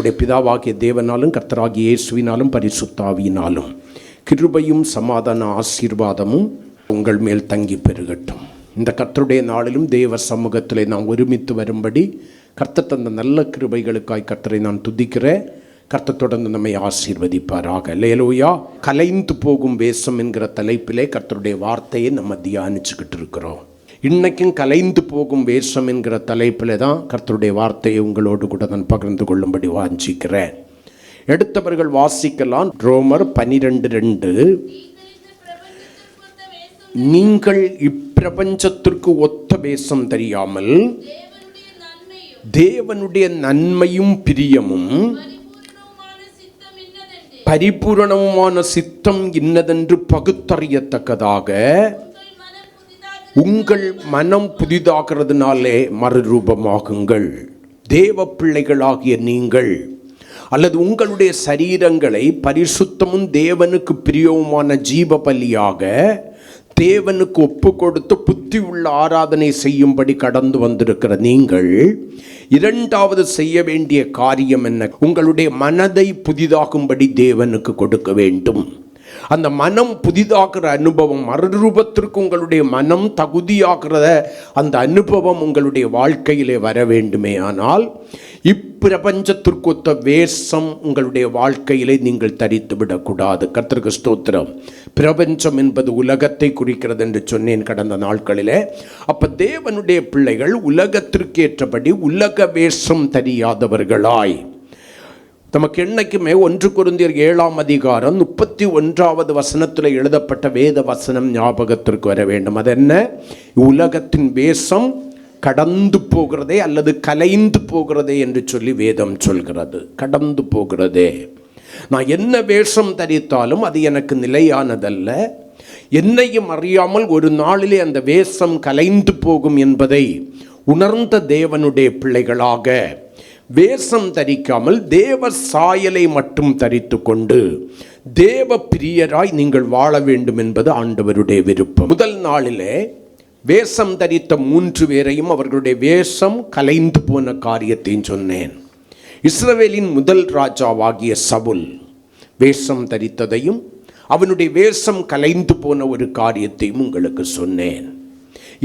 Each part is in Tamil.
நம்முடைய பிதாவாகிய தேவனாலும் கர்த்தராகிய இயேசுவினாலும் பரிசுத்த ஆவியினாலும் கிருபையும் சமாதான ஆசீர்வாதமும் உங்கள் மேல் தங்கி பெருகட்டும். இந்த கர்த்தருடைய நாளிலும் தேவ சமூகத்திலே நாம் ஒருமித்து வரும்படி கர்த்தர் தந்த நல்ல கிருபைகளுக்காய் கர்த்தரை நான் துதிக்கிறேன். கர்த்தர் தொடர்ந்து நம்மை ஆசீர்வதிப்பாராக. அல்லேலூயா. கலைந்து போகும் வேஷம் என்கிற தலைப்பிலே கர்த்தருடைய வார்த்தையை நம்ம தியானிச்சுக்கிட்டு இருக்கிறோம். இன்றைக்கும் கலைந்து போகும் வேஷம் என்கிற தலைப்பில் தான் கர்த்தருடைய வார்த்தையை உங்களோடு கூட நான் பகிர்ந்து கொள்ளும்படி வாஞ்சிக்கிறேன். எடுத்தவர்கள் வாசிக்கலாம். ரோமர் 12:2. நீங்கள் இப்பிரபஞ்சத்திற்கு ஒத்த வேஷம் தெரியாமல் தேவனுடைய நன்மையும் பிரியமும் பரிபூரணமான சித்தம் இன்னதென்று பகுத்தறியத்தக்கதாக உங்கள் மனம் புதிதாகிறதுனாலே மறுரூபமாகுங்கள். தேவ பிள்ளைகளாகிய நீங்கள் அல்லது உங்களுடைய சரீரங்களை பரிசுத்தமும் தேவனுக்கு பிரியவுமான ஜீவ பலியாக தேவனுக்கு ஒப்பு கொடுத்து புத்தி உள்ள ஆராதனை செய்யும்படி கடந்து வந்திருக்கிற நீங்கள் இரண்டாவது செய்ய வேண்டிய காரியம் என்ன? உங்களுடைய மனதை புதிதாகும்படி தேவனுக்கு கொடுக்க வேண்டும். அந்த மனம் புதிதாகிற அனுபவம், மறுரூபத்திற்கு உங்களுடைய மனம் தகுதியாகிறத அந்த அனுபவம் உங்களுடைய வாழ்க்கையிலே வர வேண்டுமே. ஆனால் இப்பிரபஞ்சத்திற்கு ஒத்த வேஷம் உங்களுடைய வாழ்க்கையிலே நீங்கள் தரித்து விடக்கூடாது. கர்த்தருக்கு ஸ்தோத்திரம். பிரபஞ்சம் என்பது உலகத்தை குறிக்கிறது என்று சொன்னேன் கடந்த நாட்களிலே. அப்போ தேவனுடைய பிள்ளைகள் உலகத்திற்கு ஏற்றபடி உலக வேஷம் தெரியாதவர்களாய் நமக்கு என்னைக்குமே 1 கொரிந்தியர் 7:31 எழுதப்பட்ட வேத வசனம் ஞாபகத்திற்கு வர வேண்டும். அது என்ன? உலகத்தின் வேஷம் கடந்து போகிறதே அல்லது கலைந்து போகிறதே என்று சொல்லி வேதம் சொல்கிறது. கடந்து போகிறதே. நான் என்ன வேஷம் தரித்தாலும் அது எனக்கு நிலையானதல்ல. என்னையும் அறியாமல் ஒரு நாளிலே அந்த வேஷம் கலைந்து போகும் என்பதை உணர்ந்த தேவனுடைய பிள்ளைகளாக வேஷம் தரிக்காமல் தேவ சாயலை மட்டும் தரித்து கொண்டு தேவ பிரியராய் நீங்கள் வாழ வேண்டும் என்பது ஆண்டவருடைய விருப்பம். முதல் நாளிலே வேஷம் தரித்த 3 பேரையும் அவர்களுடைய வேஷம் கலைந்து போன காரியத்தையும் சொன்னேன். இஸ்ரவேலின் முதல் ராஜாவாகிய சவுல் வேஷம் தரித்ததையும் அவனுடைய வேஷம் கலைந்து போன ஒரு காரியத்தையும் உங்களுக்கு சொன்னேன்.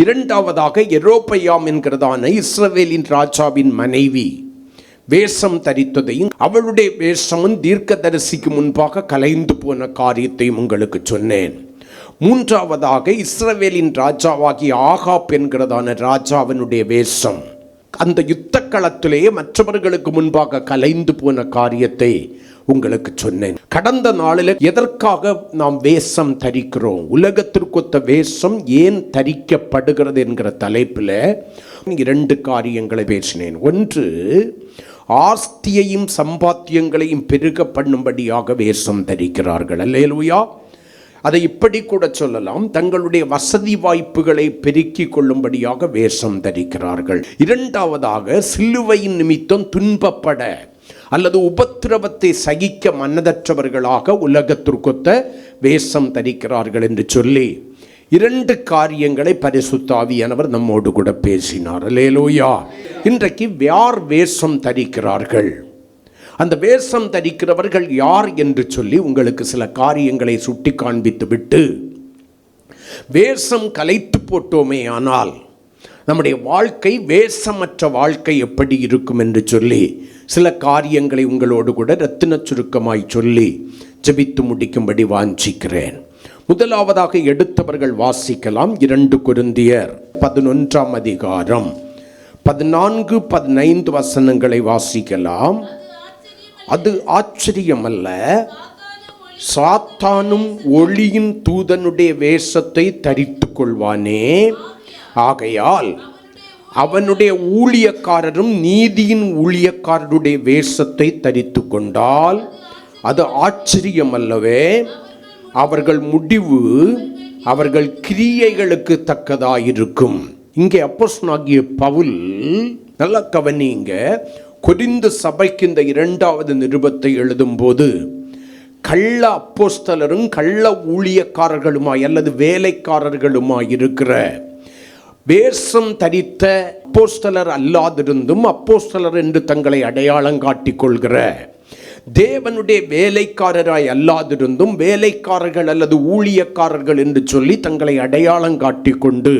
இரண்டாவதாக யெரொபெயாம் என்கிறதான இஸ்ரவேலின் ராஜாவின் மனைவி வேஷம் தரித்ததையும் அவளுடைய வேஷமும் தீர்க்கதரிசிக்கு முன்பாக கலைந்து போன காரியத்தையும் உங்களுக்கு சொன்னேன். மூன்றாவதாக இஸ்ரவேலின் ராஜாவாகிய ஆகாப் என்கிறதான ராஜாவினுடைய வேஷம் அந்த யுத்த களத்திலேயே மற்றவர்களுக்கு முன்பாக கலைந்து போன காரியத்தை உங்களுக்கு சொன்னேன். கடந்த நாளில் எதற்காக நாம் வேஷம் தரிக்கிறோம், உலகத்திற்கொத்த வேஷம் ஏன் தரிக்கப்படுகிறது என்கிற தலைப்பில் 2 காரியங்களை பேசினேன். ஒன்று, ஆஸ்தியையும் சம்பாத்தியங்களையும் பெருக பண்ணும்படியாக வேஷம் தரிக்கிறார்கள். அல்லேலூயா. அதை இப்படி கூட சொல்லலாம், தங்களுடைய வசதி வாய்ப்புகளை பெருக்கிக் கொள்ளும்படியாக வேஷம் தரிக்கிறார்கள். இரண்டாவதாக, சிலுவையின் நிமித்தம் துன்பப்பட அல்லது உபத்திரவத்தை சகிக்க மனதற்றவர்களாக உலகத்திற்கொத்த வேஷம் தரிக்கிறார்கள் என்று சொல்லி 2 காரியங்களை பரிசுத்த ஆவியானவர் நம்மோடு கூட பேசினார். அல்லேலூயா. இன்றைக்கு யார் வேஷம் தரிக்கிறார்கள், அந்த வேஷம் தரிக்கிறவர்கள் யார் என்று சொல்லி உங்களுக்கு சில காரியங்களை சுட்டி காண்பித்து விட்டு, வேஷம் கலைத்து போட்டோமே ஆனால் நம்முடைய வாழ்க்கை வேஷமற்ற வாழ்க்கை எப்படி இருக்கும் என்று சொல்லி சில காரியங்களை உங்களோடு கூட ரத்தின சுருக்கமாய் சொல்லி ஜெபித்து முடிக்கும்படி வாஞ்சிக்கிறேன். முதலாவதாக எடுத்தவர்கள் வாசிக்கலாம். 2 கொரிந்தியர் 11 14-15 வாசிக்கலாம். அது ஆச்சரியமல்ல, சாத்தானும் ஒளியின் தூதனுடைய வேஷத்தை தரித்து கொள்வானே. ஆகையால் அவனுடைய ஊழியக்காரரும் நீதியின் ஊழியக்காரருடைய வேஷத்தை தரித்து கொண்டால் அது ஆச்சரியமல்லவே. அவர்கள் முடிவு அவர்கள் கிரியைகளுக்கு தக்கதாயிருக்கும். இங்கே அப்போஸ்தலனாகிய பவுல், நல்ல கவனிங்க, கொரிந்து சபைக்கு இந்த 2வது நிருபத்தை எழுதும்போது கள்ள அப்போஸ்தலரும் கள்ள ஊழியக்காரர்களுமாய் அல்லது வேலைக்காரர்களுமாய் இருக்கிற வேஷம் தரித்த அப்போஸ்தலர் அல்லாதிருந்தும் அப்போஸ்தலர் என்று தங்களை அடையாளம் காட்டிக் கொள்கிற, தேவனுடைய வேலைக்காரராய் அல்லாதிருந்தும் வேலைக்காரர்கள் அல்லது ஊழியக்காரர்கள் என்று சொல்லி தங்களை அடையாளம் காட்டிக்கொண்டு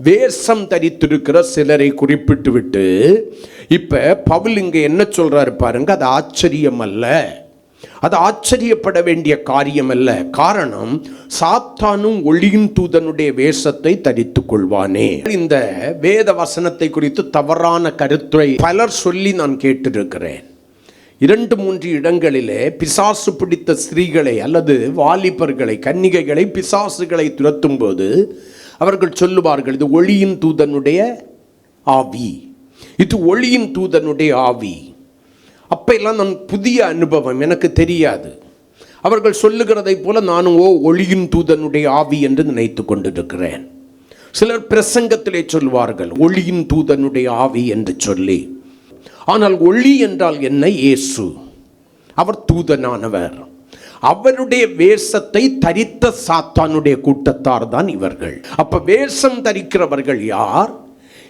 வேஷம் தரித்திருக்கிற சிலரை குறிப்பிட்டு விட்டு இப்ப பவுல் இங்க என்ன சொல்றாரு பாருங்க. அது ஆச்சரியம் அல்ல, அது ஆச்சரியப்பட வேண்டிய காரியம் அல்ல. காரணம், சாத்தானும் ஒளியின் தூதனுடைய வேஷத்தை தரித்துக் கொள்வானே. இந்த வேத வசனத்தை குறித்து தவறான கருத்தை பலர் சொல்லி நான் கேட்டிருக்கிறேன். 2-3 இடங்களிலே பிசாசு பிடித்த ஸ்திரீகளை அல்லது வாலிபர்களை, கன்னிகைகளை பிசாசுகளை துரத்தும் போது அவர்கள் சொல்லுவார்கள், இது ஒளியின் தூதனுடைய ஆவி, இது ஒளியின் தூதனுடைய ஆவி. அப்ப எல்லாம் நான் புதிய அனுபவம், எனக்கு தெரியாது. அவர்கள் சொல்லுகிறதை போல நானும் ஒளியின் தூதனுடைய ஆவி என்று நினைத்து கொண்டிருக்கிறேன். சிலர் பிரசங்கத்திலே சொல்வார்கள் ஒளியின் தூதனுடைய ஆவி என்று சொல்லி. ஆனால் ஒளி என்றால் என்ன? இயேசு, அவர் தூதனானவர். அவருடைய வேஷத்தை தரித்த சாத்தானுடைய கூட்டத்தார் தான் இவர்கள். அப்ப வேஷம் தரிக்கிறவர்கள் யார்?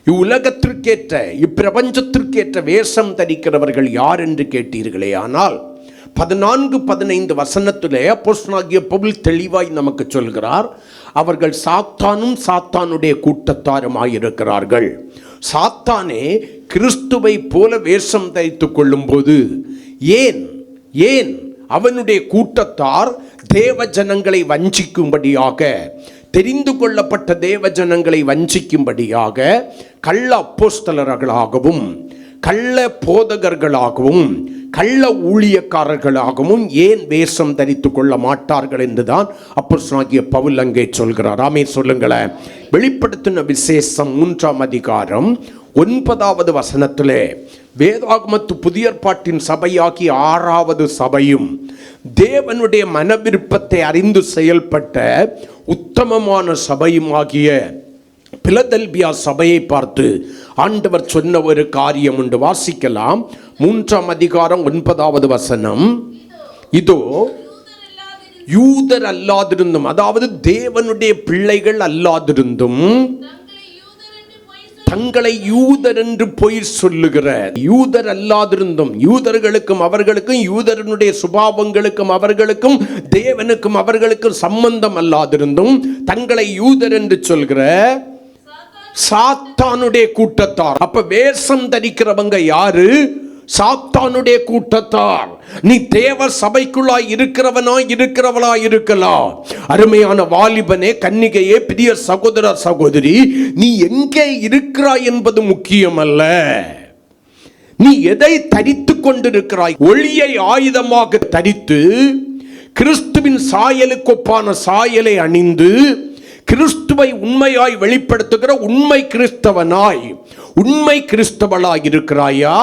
இவ்வுலகத்திற்கேற்ற, இப்பிரபஞ்சத்திற்கேற்ற வேஷம் தரிக்கிறவர்கள் யார் என்று கேட்டீர்களே. ஆனால் 14-15 வசனத்திலே அப்போஸ்தலனாகிய பவுல் தெளிவாய் நமக்கு சொல்கிறார், அவர்கள் சாத்தானும் சாத்தானுடைய கூட்டத்தாருமாயிருக்கிறார்கள். சாத்தானே கிறிஸ்துவை போல வேஷம் தரித்துக் கொள்ளும் போது ஏன் அவனுடைய கூட்டத்தார் தேவ ஜனங்களை வஞ்சிக்கும்படியாக, தெரிந்து கொள்ளப்பட்ட தேவ ஜனங்களை வஞ்சிக்கும்படியாக கள்ள அப்போஸ்தலர்களாகவும் கள்ள போதகர்களாகவும் கள்ள ஊழியக்காரர்களாகவும் ஏன் வேஷம் தரித்துக் கொள்ள மாட்டார்கள் என்றுதான் அப்போஸ்தலனாகிய பவுல் அங்கே சொல்கிறார். ஆமே சொல்லுங்களேன். வெளிப்படுத்தின விசேஷம் 3ஆம் அதிகாரம் 9வது வசனத்திலே வேதாகமத்து புதிய ஏற்பாட்டின் சபையாகி 6வது சபையும் தேவனுடைய மனவிருப்பத்தை அறிந்து செயல்பட்ட உத்தமமான சபையுமாகிய பிலதெல்பியா சபையை பார்த்து ஆண்டவர் சொன்ன ஒரு காரியம் உண்டு. வாசிக்கலாம். 3ஆம் அதிகாரம் 9வது வசனம். இதோ யூதர் அல்லாதிருந்தும், அதாவது தேவனுடைய பிள்ளைகள் அல்லாதிருந்தும் தங்களை யூதர் என்று பொய் சொல்லுகிற, யூதர் அல்லாதிருந்தும், யூதர்களுக்கும் அவர்களுக்கும், யூதருடைய சுபாவங்களுக்கும் அவர்களுக்கும், தேவனுக்கும் அவர்களுக்கும் சம்பந்தம் அல்லாதிருந்தும் தங்களை யூதர் என்று சொல்கிற சாத்தானுடைய கூட்டத்தார். அப்ப வேஷம் தரிக்கிறவங்க யாரு? சாத்தானுடைய கூட்டத்தார். நீ தேவ சபைக்குள்ளாய் இருக்கிறவளாய் இருக்கலாம். அருமையான வாலிபனே, கன்னிகையே, பிரிய சகோதர சகோதரி, நீ எங்கே இருக்கிறாய் என்பது முக்கியம் அல்ல. நீ எதை தரித்து கொண்டிருக்கிறாய்? ஒளியை ஆயுதமாக தரித்து கிறிஸ்துவின் சாயலுக்கு ஒப்பான சாயலை அணிந்து கிறிஸ்துவை உண்மையாய் வெளிப்படுத்துகிற உண்மை கிறிஸ்தவனாய், உண்மை கிறிஸ்தவளாய் இருக்கிறாயா?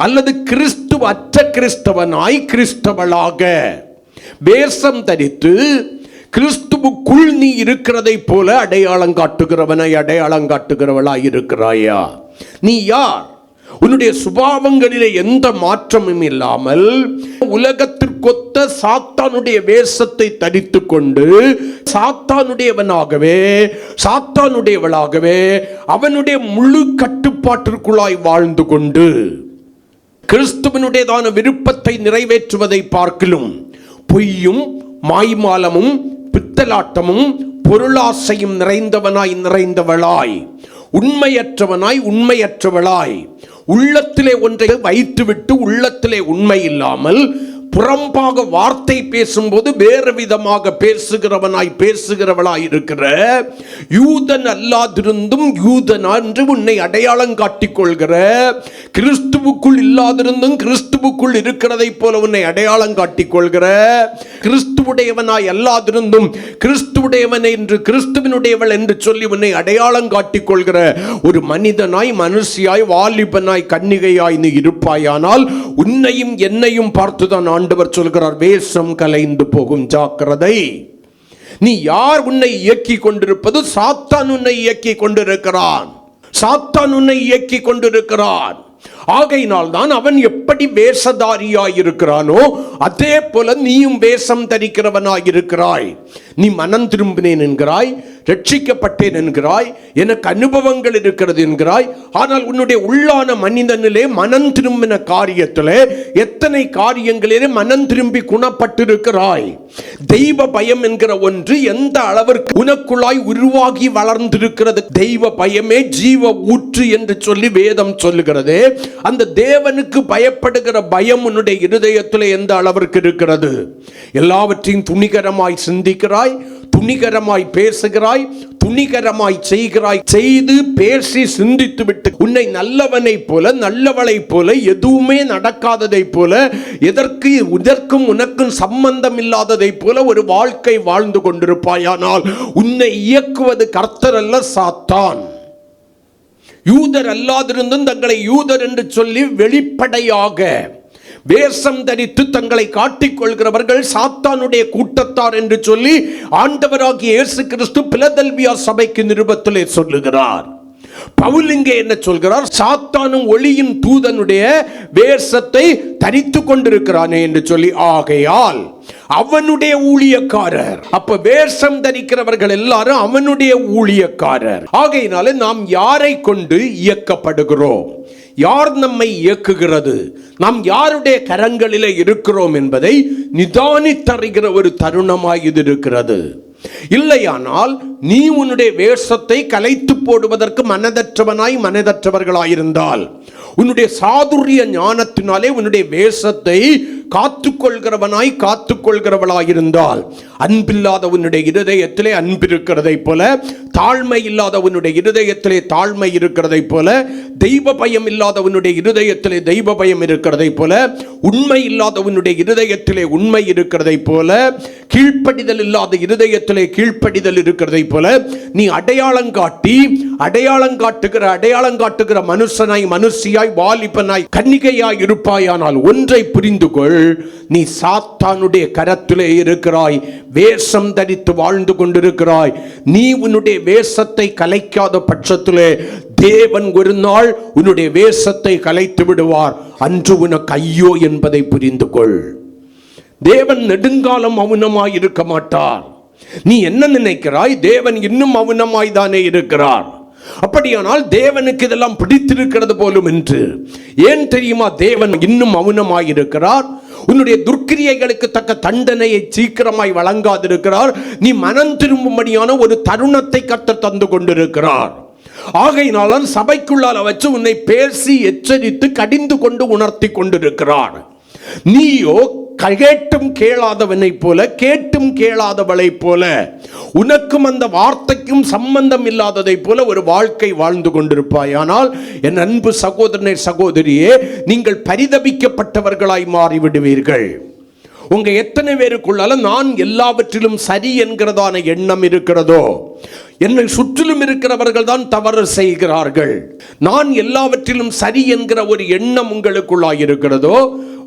அல்லது கிறிஸ்துவ அற்ற கிறிஸ்தவனாய் கிறிஸ்தவளாக வேஷம் தரித்து கிறிஸ்துவுக்குள் நீ இருக்கிறதை போல அடையாளம் காட்டுகிறவனாய் அடையாளம் காட்டுகிறவளாய் இருக்கிறாயா? நீ யார்? உன்னுடைய சுபாவங்களிலே எந்த மாற்றமும் இல்லாமல் உலகத்திற்கொத்த சாத்தானுடைய வேஷத்தை தரித்து கொண்டு சாத்தானுடையவனாகவே சாத்தானுடையவளாகவே அவனுடைய முழு கட்டுப்பாட்டிற்குள்ளாய் வாழ்ந்து கொண்டு கிறிஸ்துவனுடையதான விருப்பத்தை நிறைவேற்றுவதை பார்க்கிலும் பொய்யும் மாய்மாலமும் பித்தலாட்டமும் பொருளாசையும் நிறைந்தவனாய் உண்மையற்றவளாய் உள்ளத்திலே ஒன்றை வைத்துவிட்டு உள்ளத்திலே உண்மை இல்லாமல் புறம்பாக வார்த்தை பேசும்போது வேறு விதமாக பேசுகிறவளாய் இருக்கிற யூதன் அல்லாதிருந்தும் யூதனா என்று உன்னை அடையாளம் காட்டிக் கொள்கிற, கிறிஸ்துவுக்குள் இல்லாதிருந்தும் கிறிஸ்துவுக்குள் இருக்கிறதை போல உன்னை அடையாளம் காட்டிக் கொள்கிற, கிறிஸ்துவுடையவனாய் அல்லாதிருந்தும் கிறிஸ்துவுடையவன் என்று கிறிஸ்துவனுடையவள் என்று சொல்லி உன்னை அடையாளம் காட்டிக் கொள்கிற ஒரு மனிதனாய், மனுஷியாய், வாலிபனாய், கன்னிகையாய் நீ இருப்பாயானால் உன்னையும் என்னையும் பார்த்துதான் ஆண்டவர் சொல்கிறார், வேஷம் கலைந்து போகும், ஜாக்கிரதை. நீ யார்? உன்னை இயக்கி கொண்டிருப்பது சாத்தான். உன்னை இயக்கி கொண்டிருக்கிறான். ஆகையினால் தான் அவன் எப்படி வேஷதாரியாயிருக்கிறானோ அதே போல நீயும் வேஷம் தரிக்கிறவனாயிருக்கிறாய். நீ மனம் திரும்பினேன் என்கிறாய், ரட்சிக்கப்பட்டேன் என்கிறாய், எனக்கு அனுபவங்கள் இருக்கிறது என்கிறாய். ஆனால் உன்னுடைய உள்ளான மனிதனிலே மனம் திரும்பின காரியத்திலே எத்தனை காரியங்களிலே மனம் திரும்பி குணப்பட்டிருக்கிறாய்? தெய்வ பயம் என்கிற ஒன்று எந்த அளவிற்கு உனக்குள்ளாய் உருவாகி வளர்ந்திருக்கிறது? தெய்வ பயமே ஜீவ ஊற்று என்று சொல்லி வேதம் சொல்லுகிறது. அந்த தேவனுக்கு பயப்படுகிற பயம் உன்னுடைய இருதயத்தில் எந்த அளவிற்கு இருக்கிறது? எல்லாவற்றையும் துணிகரமாய் சிந்திக்கிறாய், துணிகரமாய் பேசுகிறாய், துணிகரமாய் செய்கிறாய். செய்து பேசி சிந்தித்து விட்டு உன்னை நல்லவனை போல நல்லவளை போல எதுவுமே நடக்காததை போல இதற்கும் உனக்கும் சம்பந்தம் இல்லாததை போல ஒரு வாழ்க்கை வாழ்ந்து கொண்டிருப்பாயானால் உன்னை இயக்குவது கர்த்தர் அல்ல, சாத்தான். யூதர் அல்லாதிருந்தும் தங்களை யூதர் என்று சொல்லி வெளிப்படையாக வேஷம் தரித்து தங்களை காட்டிக் கொள்கிறவர்கள் சாத்தானுடைய கூட்டத்தார் என்று சொல்லி ஆண்டவராகிய இயேசு கிறிஸ்து பிலதெல்பியா சபைக்கு நிருபத்திலே சொல்லுகிறார். பவுல் இங்கே என்ன சொல்கிறார்? சாத்தானும் ஒளியின் தூதனுடைய வேஷத்தை தரித்து கொண்டிருக்கிறானே என்று சொல்லி, ஆகையால் அவனுடைய ஊழியக்காரர். அப்ப வேஷம் தரிக்கிறவர்கள் எல்லாரும் அவனுடைய ஊழியக்காரர். ஆகையினால நாம் யாரை கொண்டு இயக்கப்படுகிறோம், யார் நம்மை இயக்குகிறது, நாம் யாருடைய கரங்களிலே இருக்கிறோம் என்பதை நிதானித்தறிகிற ஒரு தருணமாய் இது இருக்கிறது. இல்லையானால் நீ உன்னுடைய வேஷத்தை கலைத்து போடுவதற்கு மனதற்றவர்களாயிருந்தால், உன்னுடைய சாதுரிய ஞானத்தினாலே உன்னுடைய வேஷத்தை காத்துக்கொள்கிறவளாயிருந்தால், அன்பில்லாத உன்னுடைய இருதயத்திலே அன்பு இருக்கிறதை போல, தாழ்மை இல்லாத உன்னுடைய இருதயத்திலே தாழ்மை இருக்கிறதை போல, தெய்வ பயம் இல்லாத உன்னுடைய இருதயத்திலே தெய்வ பயம் இருக்கிறதை போல, உண்மை இல்லாத உன்னுடைய இருதயத்திலே உண்மை இருக்கிறதை போல, கீழ்ப்படிதல் இல்லாத இருதயத்திலே கீழ்ப்படிதல் இருக்கிறதை போல, நீ அடையாளம் காட்டுகிற மனுஷனாய், மனுஷியாய், வாலிபனாய், கன்னிகையாய் இருப்பாயானால் ஒன்றை புரிந்து கொள், நீ சாத்தானுடைய கரத்திலே இருக்கிறாய், வேஷம் தரித்து வாழ்ந்து கொண்டிருக்கிறாய். நீ உன்னுடைய வேஷத்தை கலைக்காத பட்சத்திலே தேவன் ஒரு நாள் உன்னுடைய வேஷத்தை கலைத்து விடுவார். அன்று உனக்கு ஐயோ என்பதை புரிந்து கொள். தேவன் நெடுங்காலம் மௌனமாய் இருக்க மாட்டார். நீ என்ன நினைக்கிறாய்? தேவன் இன்னும் மௌனமாய் தானே இருக்கிறார். அப்படியானால் தேவனுக்கு இதெல்லாம் பிடித்திருக்கிறது போலும் என்று. ஏன் தெரியுமா தேவன் இன்னும் மௌனமாய் இருக்கிறார்? உன்னுடைய துர்க்கிரியைகளுக்கு தக்க தண்டனையை சீக்கிரமாய் வழங்காதிருக்கிறார். நீ மனம் திரும்பும்படியான ஒரு தருணத்தை கர்த்தர் தந்து கொண்டிருக்கிறார். ஆகையினால சபைக்குள்ளால வச்சு உன்னை பேசி எச்சரித்து கடிந்து கொண்டு உணர்த்தி கொண்டிருக்கிறார். நீயோ கேட்டும் கேளாதவனை போல, கேட்டும் கேளாதவளை போல, உனக்கும் அந்த வார்த்தைக்கும் சம்பந்தம் இல்லாததை போல ஒரு வாழ்க்கை வாழ்ந்து கொண்டிருப்பாயானால் என் அன்பு சகோதரனே, சகோதரியே, நீங்கள் பரிதபிக்கப்பட்டவர்களாய் மாறிவிடுவீர்கள். உங்க எத்தனை பேருக்குள்ளால நான் எல்லாவற்றிலும் சரி என்கிறதான எண்ணம் இருக்கிறதோ? என்னை சுற்றிலும் இருக்கிறவர்கள் தான் தவறு செய்கிறார்கள், நான் எல்லாவற்றிலும் சரி என்கிற ஒரு எண்ணம் உங்களுக்குள்ளாய் இருக்கிறதோ?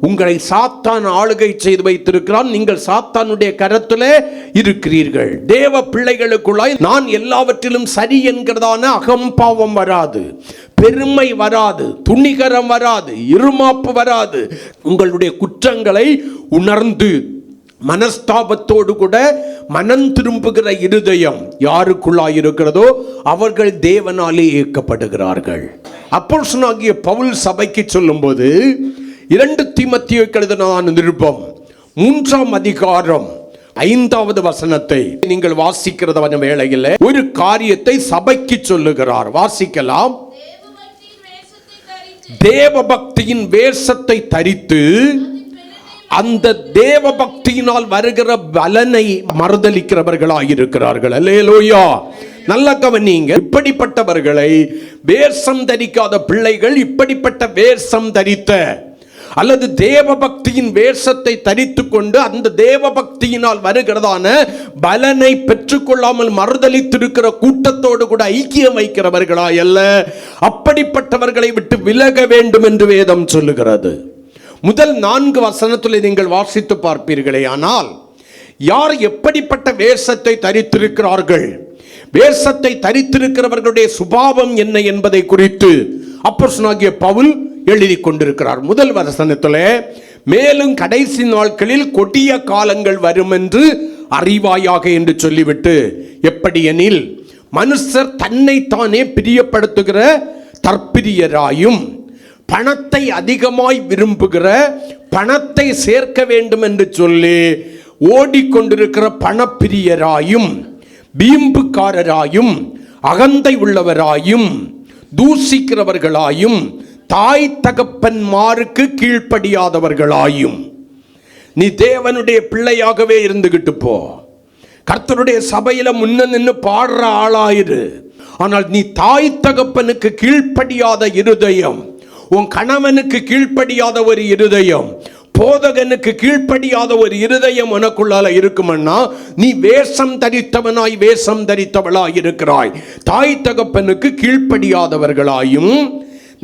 உங்களை சாத்தான் ஆளுகை செய்து வைத்திருக்கிறான். நீங்கள் சாத்தானுடைய கரத்திலே இருக்கிறீர்கள். தேவ பிள்ளைகளுக்குள்ளாய் நான் எல்லாவற்றிலும் சரி என்கிறதான அகம்பாவம் வராது, பெருமை வராது, துணிகரம் வராது, இருமாப்பு வராது. உங்களுடைய குற்றங்களை உணர்ந்து மனஸ்தாபத்தோடு கூட மனம் திரும்புகிற இருதயம் யாருக்குள்ளாய் இருக்கிறதோ அவர்கள் தேவனாலே இயக்கப்படுகிறார்கள். அப்போஸ்தலனாகிய பவுல் சபைக்கு சொல்லும்போது 2 தீமோத்தேயுவுக்கு எழுதின நிருபம் 3ஆம் அதிகாரம் 5வது வசனத்தை நீங்கள் வாசிக்கிறதான வேளையில் ஒரு காரியத்தை சபைக்கு சொல்லுகிறார். வாசிக்கலாம். தேவ பக்தியின் வேஷத்தை தரித்து அந்த தேவ பக்தியினால் வருகிற பலனை மறுதலிக்கிறவர்களாயிருக்கிறார்கள். அல்லேலூயா. நல்ல கவனிங்க. இப்படிப்பட்டவர்களை, வேஷம் தரிக்காத பிள்ளைகள், இப்படிப்பட்ட வேஷம் தரித்த அல்லது தேவ பக்தியின் வேஷத்தை தரித்து கொண்டு அந்த தேவ பக்தியினால் வருகிறதான பலனை பெற்றுக்கொள்ளாமல் மறுதலித்திருக்கிற கூட்டத்தோடு கூட ஐக்கியம் வைக்கிறவர்களாய் அல்ல, அப்படிப்பட்டவர்களை விட்டு விலக வேண்டும் என்று வேதம் சொல்லுகிறது. முதல் 4 வசனத்தில் நீங்கள் வாசித்து பார்ப்பீர்களே, ஆனால் யார் எப்படிப்பட்ட வேஷத்தை தரித்திருக்கிறார்கள், வேஷத்தை தரித்திருக்கிறவர்களுடைய சுபாவம் என்ன என்பதை குறித்து அப்போஸ்தலனாகிய பவுல் எழுதி கொண்டிருக்கிறார். முதல் வசனத்தில் மேலும் கடைசி நாட்களில் கொடிய காலங்கள் வரும் என்று அறிவாயாக என்று சொல்லிவிட்டு, எப்படி எனில் மனுஷர் தன்னைத்தானே பிரியப்படுத்துகிற தற்பிரியராயும், பணத்தை அதிகமாய் விரும்புகிற, பணத்தை சேர்க்க வேண்டும் என்று சொல்லி ஓடிக்கொண்டிருக்கிற பணப்பிரியராயும், வீம்புக்காரராயும், அகந்தை உள்ளவராயும், தூசிக்கிறவர்களாயும், தாய் தகப்பன்மாருக்கு கீழ்ப்படியாதவர்களாயும். நீ தேவனுடைய பிள்ளையாகவே இருந்துகிட்டு போ, கர்த்தருடைய சபையில முன்ன நின்று பாடுற ஆளாயிரு. ஆனால் நீ தாய் தகப்பனுக்கு கீழ்ப்படியாத இருதயம், உன் கணவனுக்கு கீழ்ப்படியாத ஒரு இருதயம், போதகனுக்கு கீழ்ப்படியாத ஒரு இருதயம் உனக்குள்ளால இருக்குமன்னா நீ வேஷம் தரித்தவனாய், வேஷம் தரித்தவளாய் இருக்கிறாய். தாய் தகப்பனுக்கு கீழ்ப்படியாதவர்களாயும்,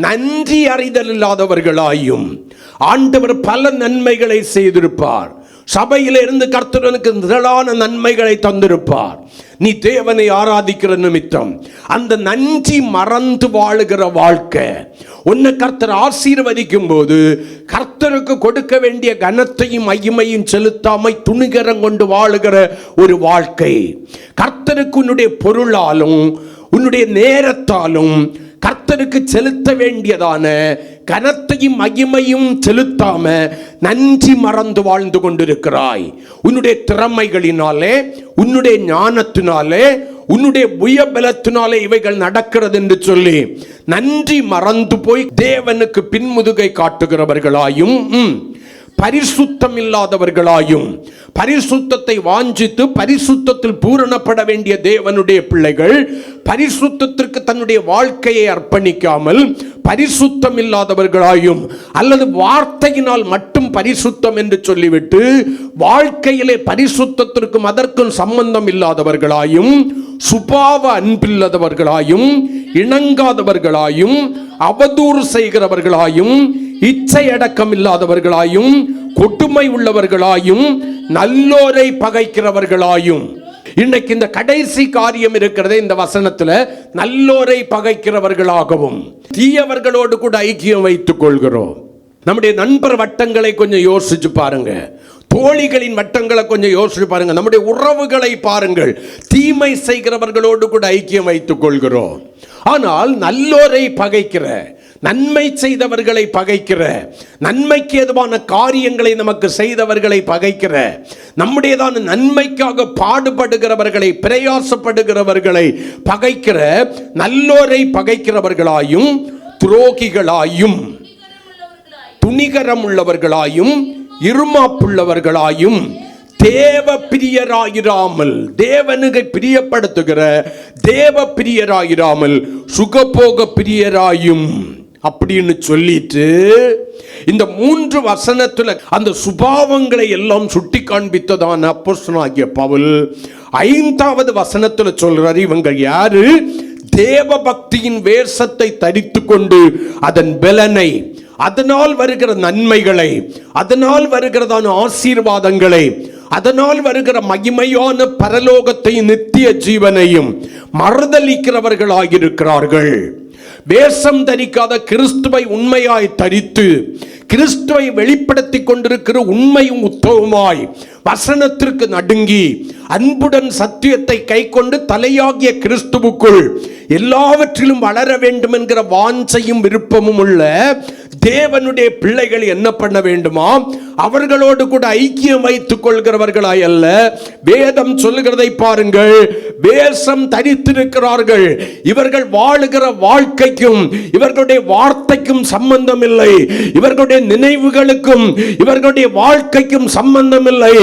நன்றி அறிதல் இல்லாதவர்களாயும். ஆண்டவர் பல நன்மைகளை செய்திருப்பார். சபையில இருந்து கர்த்தருக்கு திரளான நன்மைகளை தந்திருப்பார். நீ தேவனை ஆராதிக்கிற நிமித்தம் அந்த நன்றி மறந்து வாழுகிற வாழ்க்கை, உன்னை கர்த்தர் ஆசீர்வதிக்கும் போது கர்த்தருக்கு கொடுக்க வேண்டிய கனத்தையும் மகிமையும் செலுத்தாமை துணிகரம் கொண்டு வாழுகிற ஒரு வாழ்க்கை, கர்த்தருக்கு உன்னுடைய பொருளாலும் உன்னுடைய நேரத்தாலும் கர்த்தருக்கு செலுத்த வேண்டியதான கனத்தையும் மகிமையும் செலுத்தாம நன்றி மறந்து வாழ்ந்து கொண்டிருக்கிறாய். உன்னுடைய திறமைகளினாலே, உன்னுடைய ஞானத்தினாலே, உன்னுடைய புயபலத்தினாலே இவைகள் நடக்கிறது என்று சொல்லி நன்றி மறந்து போய் தேவனுக்கு பின்முதுகை காட்டுகிறவர்களாயும், பரிசுத்தம் இல்லாதவர்களாயும், பரிசுத்தத்தை வாஞ்சித்து பரிசுத்தத்தில் பூரணப்பட வேண்டிய தேவனுடைய பிள்ளைகள் பரிசுத்தத்திற்கு தன்னுடைய வாழ்க்கையை அர்ப்பணிக்காமல் பரிசுத்தம் இல்லாதவர்களாயும், அல்லது வார்த்தையினால் மட்டும் பரிசுத்தம் என்று சொல்லிவிட்டு வாழ்க்கையிலே பரிசுத்தத்திற்கும் அதற்கும் சம்பந்தம் இல்லாதவர்களாயும், சுபாவ அன்பில்லாதவர்களாயும், இணங்காதவர்களாயும், அவதூறு செய்கிறவர்களாயும், இச்சை அடக்கம் இல்லாதவர்களாயும், கொடுமை உள்ளவர்களாயும், நல்லோரை பகைக்கிறவர்களாயும். இன்னைக்கு இந்த கடைசி காரியம் இருக்கிறதே இந்த வசனத்துல, நல்லோரை பகைக்கிறவர்களாகவும் தீயவர்களோடு கூட ஐக்கியம் வைத்துக் கொள்கிறோம். நம்முடைய நண்பர் வட்டங்களை கொஞ்சம் யோசிச்சு பாருங்க, தோழிகளின் வட்டங்களை கொஞ்சம் யோசிச்சு பாருங்க, நம்முடைய உறவுகளை பாருங்கள். தீமை செய்கிறவர்களோடு கூட ஐக்கியம் வைத்துக் கொள்கிறோம். ஆனால் நல்லோரை பகைக்கிற, நன்மை செய்தவர்களை பகைக்கிற, நன்மைக்கு ஏதுவான காரியங்களை நமக்கு செய்தவர்களை பகைக்கிற, நம்முடையதான நன்மைக்காக பாடுபடுகிறவர்களை, பிரயாசப்படுகிறவர்களை பகைக்கிற நல்லோரை பகைக்கிறவர்களாயும், துரோகிகளாயும், துணிகரம் உள்ளவர்களாயும், இருமாப்புள்ளவர்களாயும், தேவ பிரியராயிராமல், தேவனுக்கு பிரியப்படுத்துகிற தேவ பிரியராயிராமல் சுகபோக பிரியராயும் அப்படின்னு சொல்லிட்டு இந்த 3 வசனத்துல அந்த சுபாவங்களை எல்லாம் சுட்டி காண்பித்ததான அப்போஸ்தலனாகிய பவுல் 5வது வசனத்துல சொல்றாரு, இவங்க யாரு? தேவ பக்தியின் வேஷத்தை தரித்து கொண்டு அதன் பலனை, அதனால் வருகிற நன்மைகளை, அதனால் வருகிறதான ஆசீர்வாதங்களை, அதனால் வருகிற மகிமையான பரலோகத்தையும் நித்திய ஜீவனையும் மறுதலிக்கிறவர்களாயிருக்கிறார்கள். வேஷம் தரிக்காத கிறிஸ்துவை உண்மையாய் தரித்து கிறிஸ்துவை வெளிப்படுத்தி கொண்டிருக்கிற உண்மையும் உத்தவமாய் வசனத்திற்கு நடுங்கி அன்புடன் சத்தியத்தை கை கொண்டு தலையாகிய கிறிஸ்துவுக்குள் எல்லாவற்றிலும் வளர வேண்டும் என்கிற வாஞ்சையும் விருப்பமும் உள்ள தேவனுடைய பிள்ளைகள் என்ன பண்ண வேண்டுமா? அவர்களோடு கூட ஐக்கியம் வைத்துக் கொள்கிறவர்களாய் அல்ல. வேதம் சொல்லுகிறதை பாருங்கள், வேஷம் தரித்திருக்கிறார்கள். இவர்கள் வாழுகிற வாழ்க்கைக்கும் இவர்களுடைய வார்த்தைக்கும் சம்பந்தம் இல்லை, இவர்களுடைய நினைவுகளுக்கும் இவர்களுடைய வாழ்க்கைக்கும் சம்பந்தம் இல்லை.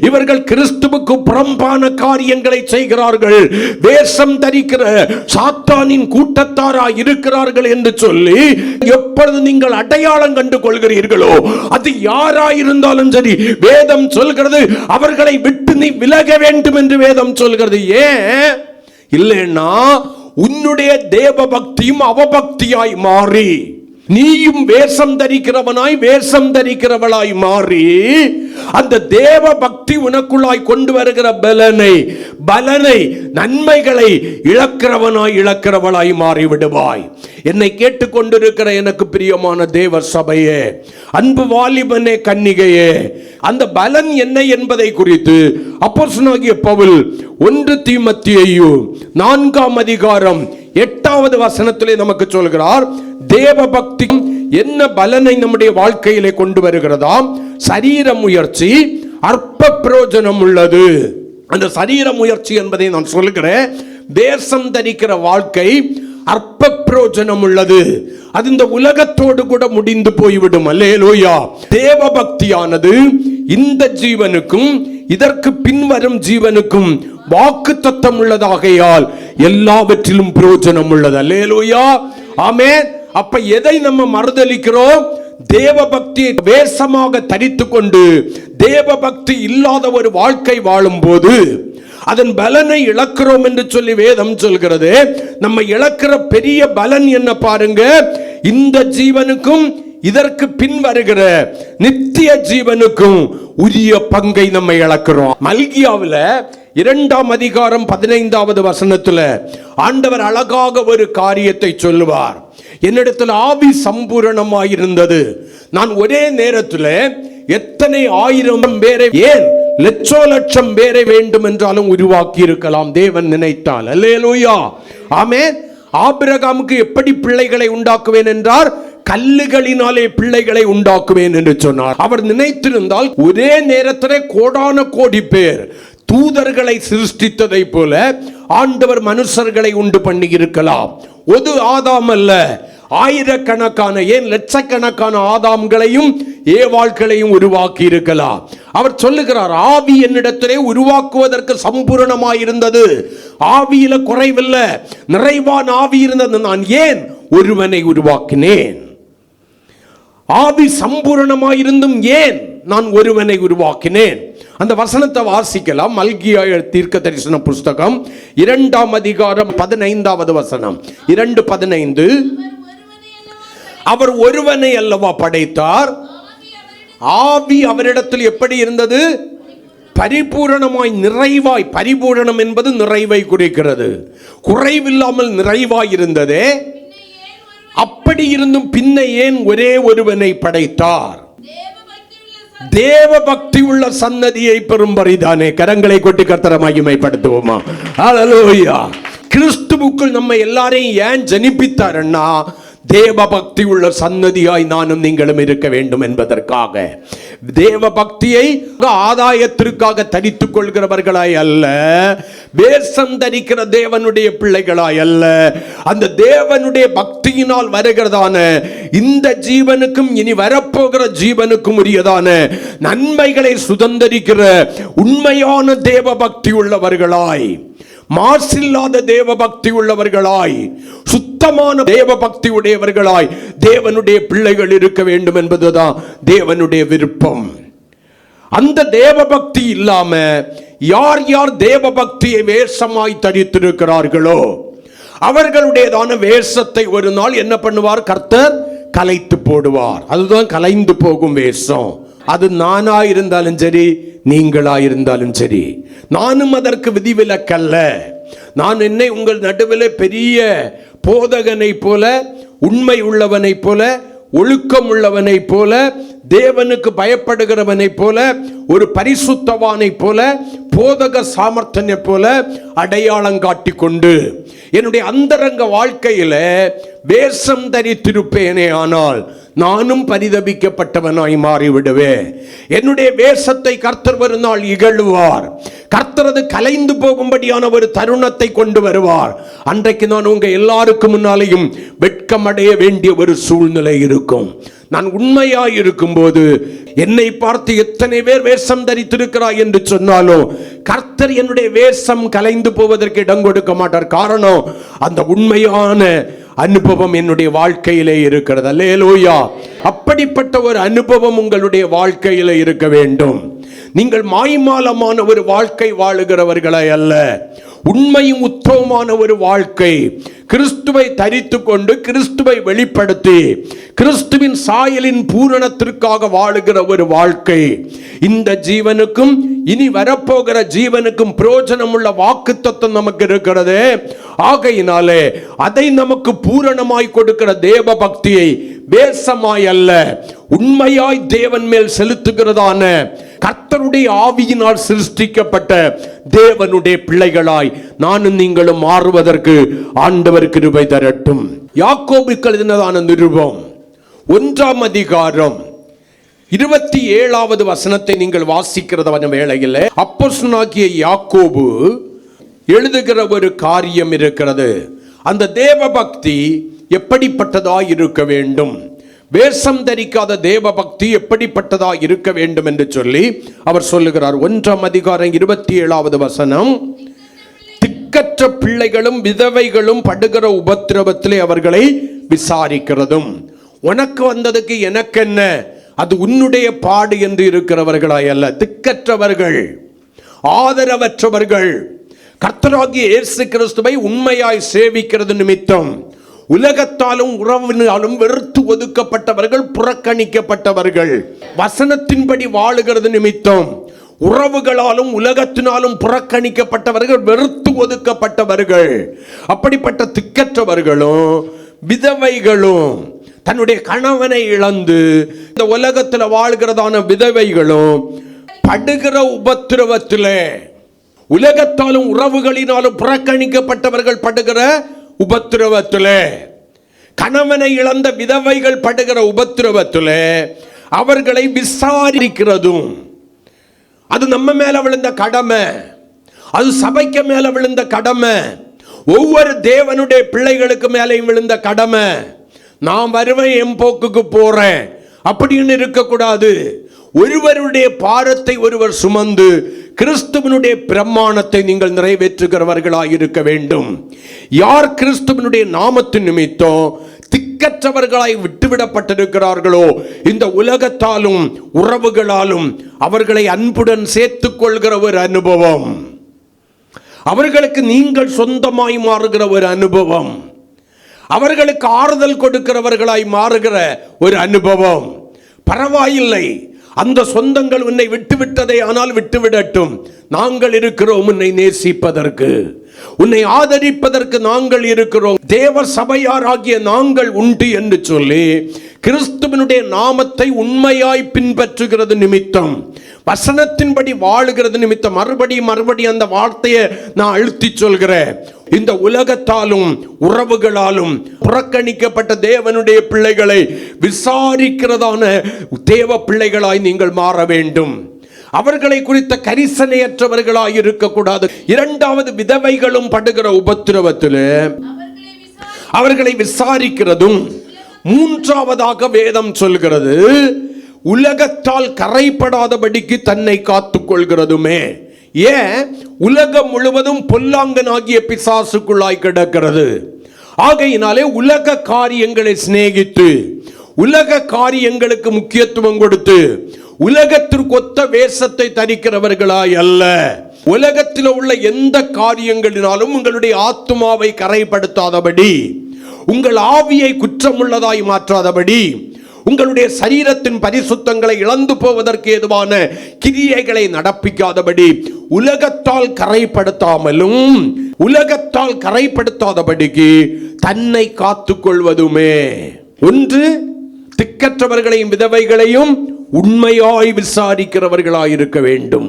இவர்கள் கிறிஸ்துவுக்கு புறம்பான காரியங்களை செய்கிறார்கள். வேஷம் தரிக்கிற சாத்தானின் கூட்டத்தாராய் இருக்கிறார்கள் என்று சொல்லி எப்பொழுது நீங்கள் அடையாளம் கண்டு கொள்கிறீர்களோ அது யாராயிருந்தாலும் சரி, வேதம் சொல்கிறது அவர்களை விட்டு நீ விலக வேண்டும் என்று வேதம் சொல்கிறது. ஏன் இல்லைன்னா உன்னுடைய தேவ பக்தியும் அவபக்தியாய் மாறி, நீயும் வேஷம் தரிக்கிறவனாய் வேஷம் தரிக்கிறவளாய் மாறி அந்த தேவ பக்தி உனக்குள்ளாய் கொண்டு வருகிற பலனை நன்மைகளை இழக்கிறவளாய் மாறிவிடுவாய். என்னை கேட்டுக்கொண்டிருக்கிற எனக்கு பிரியமான தேவ சபையே, அன்பு வாலிபனே, கன்னிகையே, அந்த பலன் என்ன என்பதை குறித்து அப்போஸ்தலனாகிய பவுல் 1 தீமோத்தேயு 4ஆம் அதிகாரம் 8வது வசனத்திலே நமக்கு சொல்கிறார். தேவ பக்தி என்ன பலனை நம்முடைய வாழ்க்கையிலே கொண்டு வருகிறதாம்? சரீர முயற்சி அற்ப பிரயோஜனம் உள்ளது. அந்த சரீர முயற்சி என்பதை நான் சொல்கிறேன். வேஷம் தரிக்கிற வாழ்க்கை அற்ப பிரயோஜனம் உள்ளது. அது இந்த உலகத்தோடு கூட முடிந்து போய்விடும். அல்லேலூயா. தேவ பக்தியானது இந்த ஜீவனுக்கும் இதற்கு பின்வரும் ஜீவனுக்கும் வாக்குத்தத்தம் உள்ளதாகையால் எல்லாவற்றிலும் பிரயோஜனம் உள்ளது. அல்லேலூயா. ஆமென். அப்ப எதை நம்ம மறுதலிக்கிறோம்? தேவ பக்தியை வேஷமாக தரித்துக் கொண்டு தேவ பக்தி இல்லாத ஒரு வாழ்க்கை வாழும் போது அதன் பலனை இழக்கிறோம் என்று சொல்லி வேதம் சொல்கிறது. நம்ம இழக்கிற பெரிய பலன் என்ன பாருங்க. இந்த ஜீவனுக்கும் இதற்கு பின் வருகிற நித்திய ஜீவனுக்கும் உரிய பங்கை நம்ம இழக்கிறோம். மல்கியாவில் 2ஆம் அதிகாரம் 15வது வசனத்துல ஆண்டவர் அழகாக ஒரு காரியத்தை சொல்லுவார். என்னிடத்தில் ஆவி சம்பூரணமாயிருந்தது. நான் ஒரே நேரத்தில் எத்தனை 1000 பேரை, ஏன் லட்சம் பேரை வேண்டும் என்றாலும் உருவாக்கி இருக்கலாம் தேவன் நினைத்தால். அல்லேலூயா. ஆமென். ஆபிரகாமுக்கு எப்படி பிள்ளைகளை உண்டாக்குவேன் என்றார்? கல்லுகளினாலே பிள்ளைகளை உண்டாக்குவேன் என்று சொன்னார். அவர் நினைத்திருந்தால் ஒரே நேரத்திலே கோடான கோடி பேர் தூதர்களை சிருஷ்டித்ததை போல ஆண்டவர் மனுஷர்களை உண்டு பண்ணி இருக்கலாம். ஒரு ஆதாம் அல்ல, ஆயிரக்கணக்கான, ஏன் லட்சக்கணக்கான ஆதாம்களையும் ஏவாள்களையும் உருவாக்கி இருக்கலாம். அவர் சொல்லுகிறார், ஆவி என்னிடத்திலே உருவாக்குவதற்கு சம்பூரணமாயிருந்தது. ஆவியில குறைவில்லை, நிறைவான ஆவி இருந்தது. நான் ஏன் ஒருவனை உருவாக்கினேன்? ஆவி சம்பூரணமாயிருந்தும் ஏன் நான் ஒருவனை உருவாக்கினேன்? அந்த வசனத்தை வாசிக்கலாம். மல்கியா தீர்க்க தரிசன புஸ்தகம் 2ஆம் அதிகாரம் 15வது வசனம். 2:15. அவர் ஒருவனை அல்லவா படைத்தார், ஆவி அவரிடத்தில் எப்படி இருந்தது? பரிபூரணமாய், நிறைவாய். பரிபூரணம் என்பது நிறைவை குறிக்கிறது. குறைவில்லாமல் நிறைவாய் இருந்ததே. அப்படி இருந்தும் பின்ன ஏன் ஒரே ஒருவனை படைத்தார்? தேவ பக்தி உள்ள சன்னதியை பெறும்படிதானே. கரங்களை கொட்டி கர்த்தரை மகிமைப்படுத்துவோமா? ஹல்லேலூயா. கிறிஸ்துவுக்குள் நம்ம எல்லாரையும் ஏன் ஜனிப்பித்தார்னா, தேவ பக்தி உள்ள சன்னதியாய் நானும் நீங்களும் இருக்க வேண்டும் என்பதற்காக. தேவ பக்தியை ஆதாயத்திற்காக தரித்துக் கொள்கிறவர்களாய் அல்ல, வேஷம் தரிக்கிற தேவனுடைய பிள்ளைகளாய் அல்ல, அந்த தேவனுடைய பக்தியினால் வருகிறதான இந்த ஜீவனுக்கும் இனி வரப்போகிற ஜீவனுக்கும் உரியதான நன்மைகளை சுதந்தரிக்கிற உண்மையான தேவ பக்தி உள்ளவர்களாய், மாசில்லாத தேவ பக்தி உள்ளவர்களாய், சுத்தமான தேவ பக்தி உடையவர்களாய் தேவனுடைய பிள்ளைகள் இருக்க வேண்டும் என்பதுதான் தேவனுடைய விருப்பம். அந்த தேவ பக்தி இல்லாம யார் யார் தேவ பக்தியை வேஷமாய் தரித்திருக்கிறார்களோ அவர்களுடையதான வேஷத்தை ஒரு நாள் என்ன பண்ணுவார்? கர்த்தர் கலைத்து போடுவார். அதுதான் கலைந்து போகும் வேஷம். அது நானா இருந்தாலும் சரி, நீங்களா இருந்தாலும் சரி, நானும் அதற்கு விதிவிலக்கல்ல. நான் என்னை உங்கள் நடுவில் பெரிய போதகனை போல, உண்மை உள்ளவனை போல, ஒழுக்கம் உள்ளவனை போல, தேவனுக்கு பயப்படுகிறவனை போல, ஒரு பரிசுத்தவானை போல, போதக சாமர்த்தியனை போல அடையாளம் காட்டிக்கொண்டு என்னுடைய அந்தரங்க வாழ்க்கையில வேஷம் தரித்திருப்பேனே ஆனால் நானும் பரிதபிக்கப்பட்டவனாய் மாறிவிடுவேன். என்னுடைய வேஷத்தை கர்த்தர் ஒரு நாள் இகழுவார். கர்த்தரது கலைந்து போகும்படியான ஒரு தருணத்தை கொண்டு வருவார். அன்றைக்கு நான் உங்க எல்லாருக்கும் முன்னாலேயும் வெட்கமடைய வேண்டிய ஒரு சூழ்நிலை இருக்கும். நான் உண்மையாய் இருக்கும்போது என்னை பார்த்து எத்தனை பேர் வேஷம் தரித்திருக்கிறாய் என்று சொன்னாலும் கர்த்தர் என்னுடைய வேஷம் கலைந்து போவதற்கு இடம் கொடுக்க மாட்டார். காரணம், அந்த உண்மையான அனுபவம் என்னுடைய வாழ்க்கையிலே இருக்கிறது. அல்லேலூயா. அப்படிப்பட்ட ஒரு அனுபவம் உங்களுடைய வாழ்க்கையில இருக்க வேண்டும். நீங்கள் மாய்மாலமான ஒரு வாழ்க்கை வாழுகிறவர்களே அல்ல, உண்மையும் உத்தமமான ஒரு வாழ்க்கை, கிறிஸ்துவை தரித்து கொண்டு கிறிஸ்துவை வெளிப்படுத்தி கிறிஸ்துவின் சாயலின் பூரணத்திற்காக வாழுகிற ஒரு வாழ்க்கை, இந்த ஜீவனுக்கும் இனி வரப்போகிற ஜீவனுக்கும் பிரயோஜனம் உள்ள வாக்குத்தத்தம் நமக்கு இருக்கிறது. ஆகையினாலே அதை நமக்கு பூரணமாய் கொடுக்கிற தேவ பக்தியை வேஷமாய் அல்ல, உண்மையாய் தேவன் மேல் செலுத்துகிறதான கர்த்தருடைய ஆவியினால் சிருஷ்டிக்கப்பட்ட தேவனுடைய பிள்ளைகளாய் நானும் நீங்களும் மாறுவதற்கு ஆண்டவர் கிருபை தரட்டும். யாக்கோபுக்கு எழுதினதான நிருபம் 1ஆம் அதிகாரம் 27வது வசனத்தை நீங்கள் வாசிக்கிறதான வேளையில் அப்போஸ்தலனாகிய யாக்கோபு எழுதுகிற ஒரு காரியம் இருக்கிறது. அந்த தேவ பக்தி எப்படிப்பட்டதாய் இருக்க வேண்டும், வேஷம் தரிக்காத தேவ பக்தி எப்படிப்பட்டதா இருக்க வேண்டும் என்று சொல்லி அவர் சொல்லுகிறார். 1ஆம் அதிகாரம் 27வது வசனம், திக்கற்ற பிள்ளைகளும் விதவைகளும் படுகிற உபத்திரவத்திலே அவர்களை விசாரிக்கிறதும், உனக்கு வந்ததுக்கு எனக்கு என்ன, அது உன்னுடைய பாடு என்று இருக்கிறவர்களாய் அல்ல, திக்கற்றவர்கள், ஆதரவற்றவர்கள், கர்த்தராகிய இயேசு கிறிஸ்துவை உண்மையாய் சேவிக்கிறது நிமித்தம் உலகத்தாலும் உறவினாலும் வெறுத்து ஒதுக்கப்பட்டவர்கள், புறக்கணிக்கப்பட்டவர்கள், வசனத்தின்படி வாழுகிறது நிமித்தம் உறவுகளாலும் உலகத்தினாலும் புறக்கணிக்கப்பட்டவர்கள், வெறுத்து ஒதுக்கப்பட்டவர்கள், அப்படிப்பட்ட திக்கற்றவர்களும் விதவைகளும், தன்னுடைய கணவனை இழந்து இந்த உலகத்தில் வாழ்கிறதான விதவைகளும் படுகிற உபத்திரவத்திலே, உலகத்தாலும் உறவுகளினாலும் புறக்கணிக்கப்பட்டவர்கள் படுகிற உபத்திரவத்திலே, கணவனை இழந்த விதவைகள் படுகிற உபத்திரவத்திலே அவர்களை விசாரிக்கிறதும், அது நம்ம மேல விழுந்த கடமை, அது சபைக்கு மேல விழுந்த கடமை, ஒவ்வொரு தேவனுடைய பிள்ளைகளுக்கு மேலேயும் விழுந்த கடமை. நான் வருவேன், என் போக்குக்கு போறேன் அப்படின்னு இருக்கக்கூடாது. ஒருவருடைய பாரத்தை ஒருவர் சுமந்து கிறிஸ்துவனுடைய பிரமாணத்தை நீங்கள் நிறைவேற்றுகிறவர்களாய் இருக்க வேண்டும். யார் கிறிஸ்துவனுடைய நாமத்தின் நிமித்தம் திக்கற்றவர்களாய் விட்டுவிடப்பட்டிருக்கிறார்களோ, இந்த உலகத்தாலும் உறவுகளாலும் அவர்களை அன்புடன் சேர்த்துக் கொள்கிற ஒரு அனுபவம், அவர்களுக்கு நீங்கள் சொந்தமாய் மாறுகிற ஒரு அனுபவம், அவர்களுக்கு ஆறுதல் கொடுக்கிறவர்களாய் மாறுகிற ஒரு அனுபவம். பரவாயில்லை, அந்த சொந்தங்கள் உன்னை விட்டுவிட்டதே, ஆனால் விட்டுவிடட்டும், நாங்கள் இருக்கிறோம் உன்னை நேசிப்பதற்கு, உன்னை ஆதரிப்பதற்கு நாங்கள் இருக்கிறோம், தேவ சபையாராகிய நாங்கள் உண்டு என்று சொல்லி கிறிஸ்துவனுடைய நாமத்தை உண்மையாய் பின்பற்றுகிறது நிமித்தம், வசனத்தின்படி வாழுகிறது நிமித்தம், மறுபடியும் அந்த வார்த்தையை நான் அழுத்தி சொல்கிறேன், இந்த உலகத்தாலும் உறவுகளாலும் புறக்கணிக்கப்பட்ட தேவனுடைய பிள்ளைகளை விசாரிக்கிறதான தேவ பிள்ளைகளாய் நீங்கள் மாற வேண்டும். அவர்களை குறித்த கரிசனையற்றவர்களாய் இருக்கக்கூடாது. இரண்டாவது, விதவைகளும் படுகிற உபத்திரவத்தில் அவர்களை விசாரிக்கிறதும். மூன்றாவதாக வேதம் சொல்கிறது, உலகத்தால் கரைப்படாதபடிக்கு தன்னை காத்துக் கொள்கிறதுமே. ஏன்? உலகம் முழுவதும் பொல்லாங்கனாகிய பிசாசுக்குள்ளாய் கிடக்கிறது. ஆகையினாலே உலக காரியங்களை சிநேகித்து, உலக காரியங்களுக்கு முக்கியத்துவம் கொடுத்து, உலகத்திற்கு ஒத்த வேஷத்தை தரிக்கிறவர்களாய் அல்ல, உலகத்தில் உள்ள எந்த காரியங்களினாலும் உங்களுடைய ஆத்துமாவை கரைப்படுத்தாதபடி, உங்கள் ஆவியை குற்றமுள்ளதாய் மாற்றாதபடி, உங்களுடைய சரீரத்தின் பரிசுத்தங்களை இழந்து போவதற்கு ஏதுவான கிரியைகளை நடப்பிக்காதபடி, உலகத்தால் கரைப்படுத்தாமலும் உலகத்தால் கரைப்படுத்தாதபடிக்கு தன்னை காத்துக் கொள்வதுமே. ஒன்று, திக்கற்றவர்களையும் விதவைகளையும் உண்மையாய் விசாரிக்கிறவர்களாய் இருக்க வேண்டும்.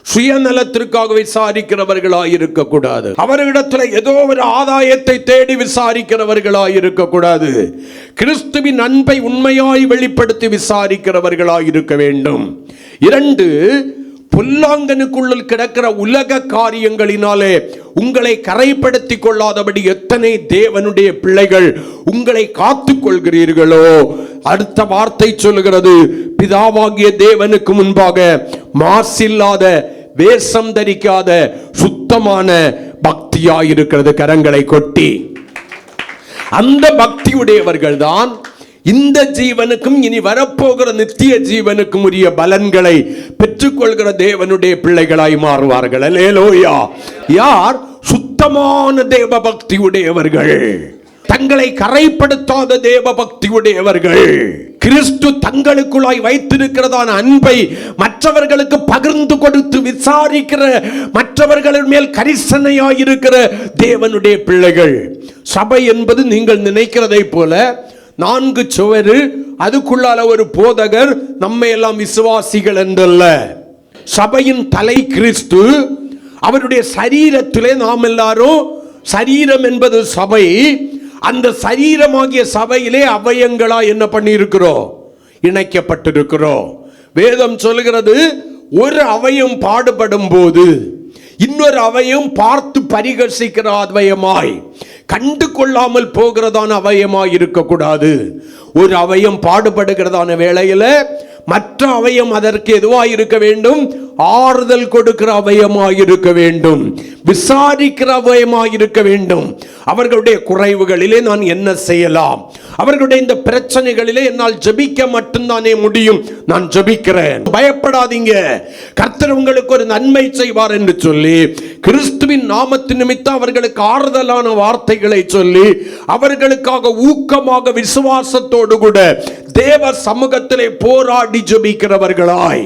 சுயநலத்திற்காக விசாரிக்கிறவர்களாய் இருக்கக்கூடாது. அவர்களிடத்தில் ஏதோ ஒரு ஆதாயத்தை தேடி விசாரிக்கிறவர்களாய் இருக்கக்கூடாது. கிறிஸ்துவின் அன்பை உண்மையாய் வெளிப்படுத்தி விசாரிக்கிறவர்களாய் இருக்க வேண்டும். இரண்டு, பொல்லாங்கனுக்குள்ளில் கிடக்கிற உலக காரியங்களினாலே உங்களை கரைப்படுத்தி கொள்ளாதபடி எத்தனை தேவனுடைய பிள்ளைகள் உங்களை காத்துக் கொள்கிறீர்களோ, அடுத்த வார்த்தை சொல்லுகிறது, பிதாவாகிய தேவனுக்கு முன்பாக மாசில்லாத, வேஷம் தரிக்காத சுத்தமான பக்தியாயிருக்கிறது. கரங்களை கொட்டி அந்த பக்தியுடையவர்கள் தான் இந்த ஜீவனுக்கும் இனி வரப்போகிற நித்திய ஜீவனுக்கும் உரிய பலன்களை பெற்றுக்கொள்கிற தேவனுடைய பிள்ளைகளாய் மாறுவார்கள். அல்லேலூயா. யார்? சுத்தமான தேவ பக்தி உடையவர்கள், தங்களை கரைப்படுத்தாத தேவ பக்தி உடையவர்கள், கிறிஸ்து தங்களுக்குள்ளாய் வைத்திருக்கிறதான அன்பை மற்றவர்களுக்கு பகிர்ந்து கொடுத்து விசாரிக்கிற, மற்றவர்களின் மேல் கரிசனையாயிருக்கிற தேவனுடைய பிள்ளைகள். சபை என்பது நீங்கள் நினைக்கிறதை போல 4 சுவரு, அதுக்குள்ளால ஒரு போதகர், நம்ம எல்லாம் விசுவாசிகள் என்றல்ல. சபையின் தலை கிறிஸ்து, அவருடைய சரீரத்திலே நாம் எல்லாரும், சரீரம் என்பது சபை, அந்த சரீரமாகிய சபையிலே அவயங்களா என்ன பண்ணி இருக்கிறோம்? இணைக்கப்பட்டிருக்கிறோம். வேதம் சொல்கிறது, ஒரு அவயம் பாடுபடும் போது இன்னொரு அவயம் பார்த்து பரிகசிக்கிற அவயமாய், கண்டு கொள்ளாமல் போகிறதான அவயமாய் இருக்கக்கூடாது. ஒரு அவயம் பாடுபடுகிறதான வேளையில மற்ற அவயம் அதற்கு எதுவாய் இருக்க வேண்டும்? ஆறுதல் கொடுக்கிற அவயமாய் இருக்க வேண்டும், விசாரிக்கிற அவயமாய் இருக்க வேண்டும். அவர்களுடைய குறைவுகளிலே நான் என்ன செய்யலாம், அவர்களுடைய இந்த பிரச்சனைகளிலே என்னால் ஜெபிக்க மட்டும்தானே முடியும், நான் ஜெபிக்கிறேன், பயப்படாதீங்க, கர்த்தர் உங்களுக்கு ஒரு நன்மை செய்வார் என்று சொல்லி கிறிஸ்துவின் நாமத்தின் நிமித்தம் அவர்களுக்கு ஆறுதலான வார்த்தைகளை சொல்லி அவர்களுக்காக ஊக்கமாக விசுவாசத்தோடு கூட தேவ சமூகத்திலே போராடி ஜெபிக்கிறவர்களாய்,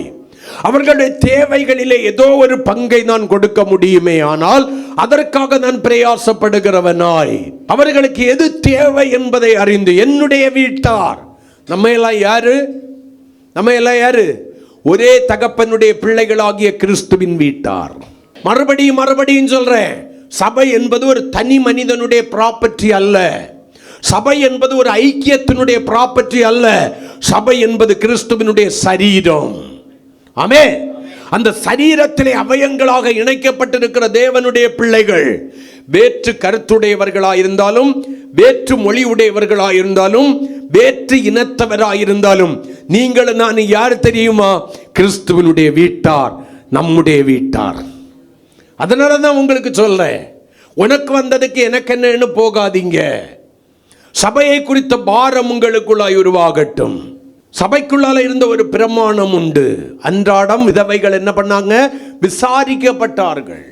அவர்களுடைய தேவைகளிலே ஏதோ ஒரு பங்கை நான் கொடுக்க முடியுமே ஆனால் அதற்காக நான் பிரயாசப்படுகிறவனாய், அவர்களுக்கு எது தேவை என்பதை அறிந்து, என்னுடைய வீட்டார், நம்ம எல்லாம் யாரு? நம்ம எல்லாம் யாரு? ஒரே தகப்பனுடைய பிள்ளைகளாகிய கிறிஸ்துவின் வீட்டார். மறுபடியும் சொல்றேன், சபை என்பது ஒரு தனி மனிதனுடைய ப்ராப்பர்ட்டி அல்ல. சபை என்பது ஒரு ஐக்கியத்தினுடைய ப்ராப்பர்ட்டி அல்ல. சபை என்பது கிறிஸ்துவினுடைய சரீரம். ஆமென். அந்த சரீரத்திலே அவயங்களாக இணைக்கப்பட்டிருக்கிற தேவனுடைய பிள்ளைகள், வேற்று கருத்துடையவர்களாயிருந்தாலும், வேற்று மொழி உடையவர்களாயிருந்தாலும், வேற்று இனத்தவராயிருந்தாலும், நீங்கள் நான் யார் தெரியுமா? கிறிஸ்துவனுடைய வீட்டார், நம்முடைய வீட்டார். அதனால தான் உங்களுக்கு சொல்றேன், உனக்கு வந்ததுக்கு எனக்கு என்னன்னு போகாதீங்க. சபையை குறித்த பாரம் உங்களுக்குள்ளாய் உருவாகட்டும். சபைக்குள்ளால இருந்த ஒரு பிரமாணம் உண்டு. அன்றாடம் விதவைகள் என்ன பண்ணாங்க? விசாரிக்கப்பட்டார்கள்.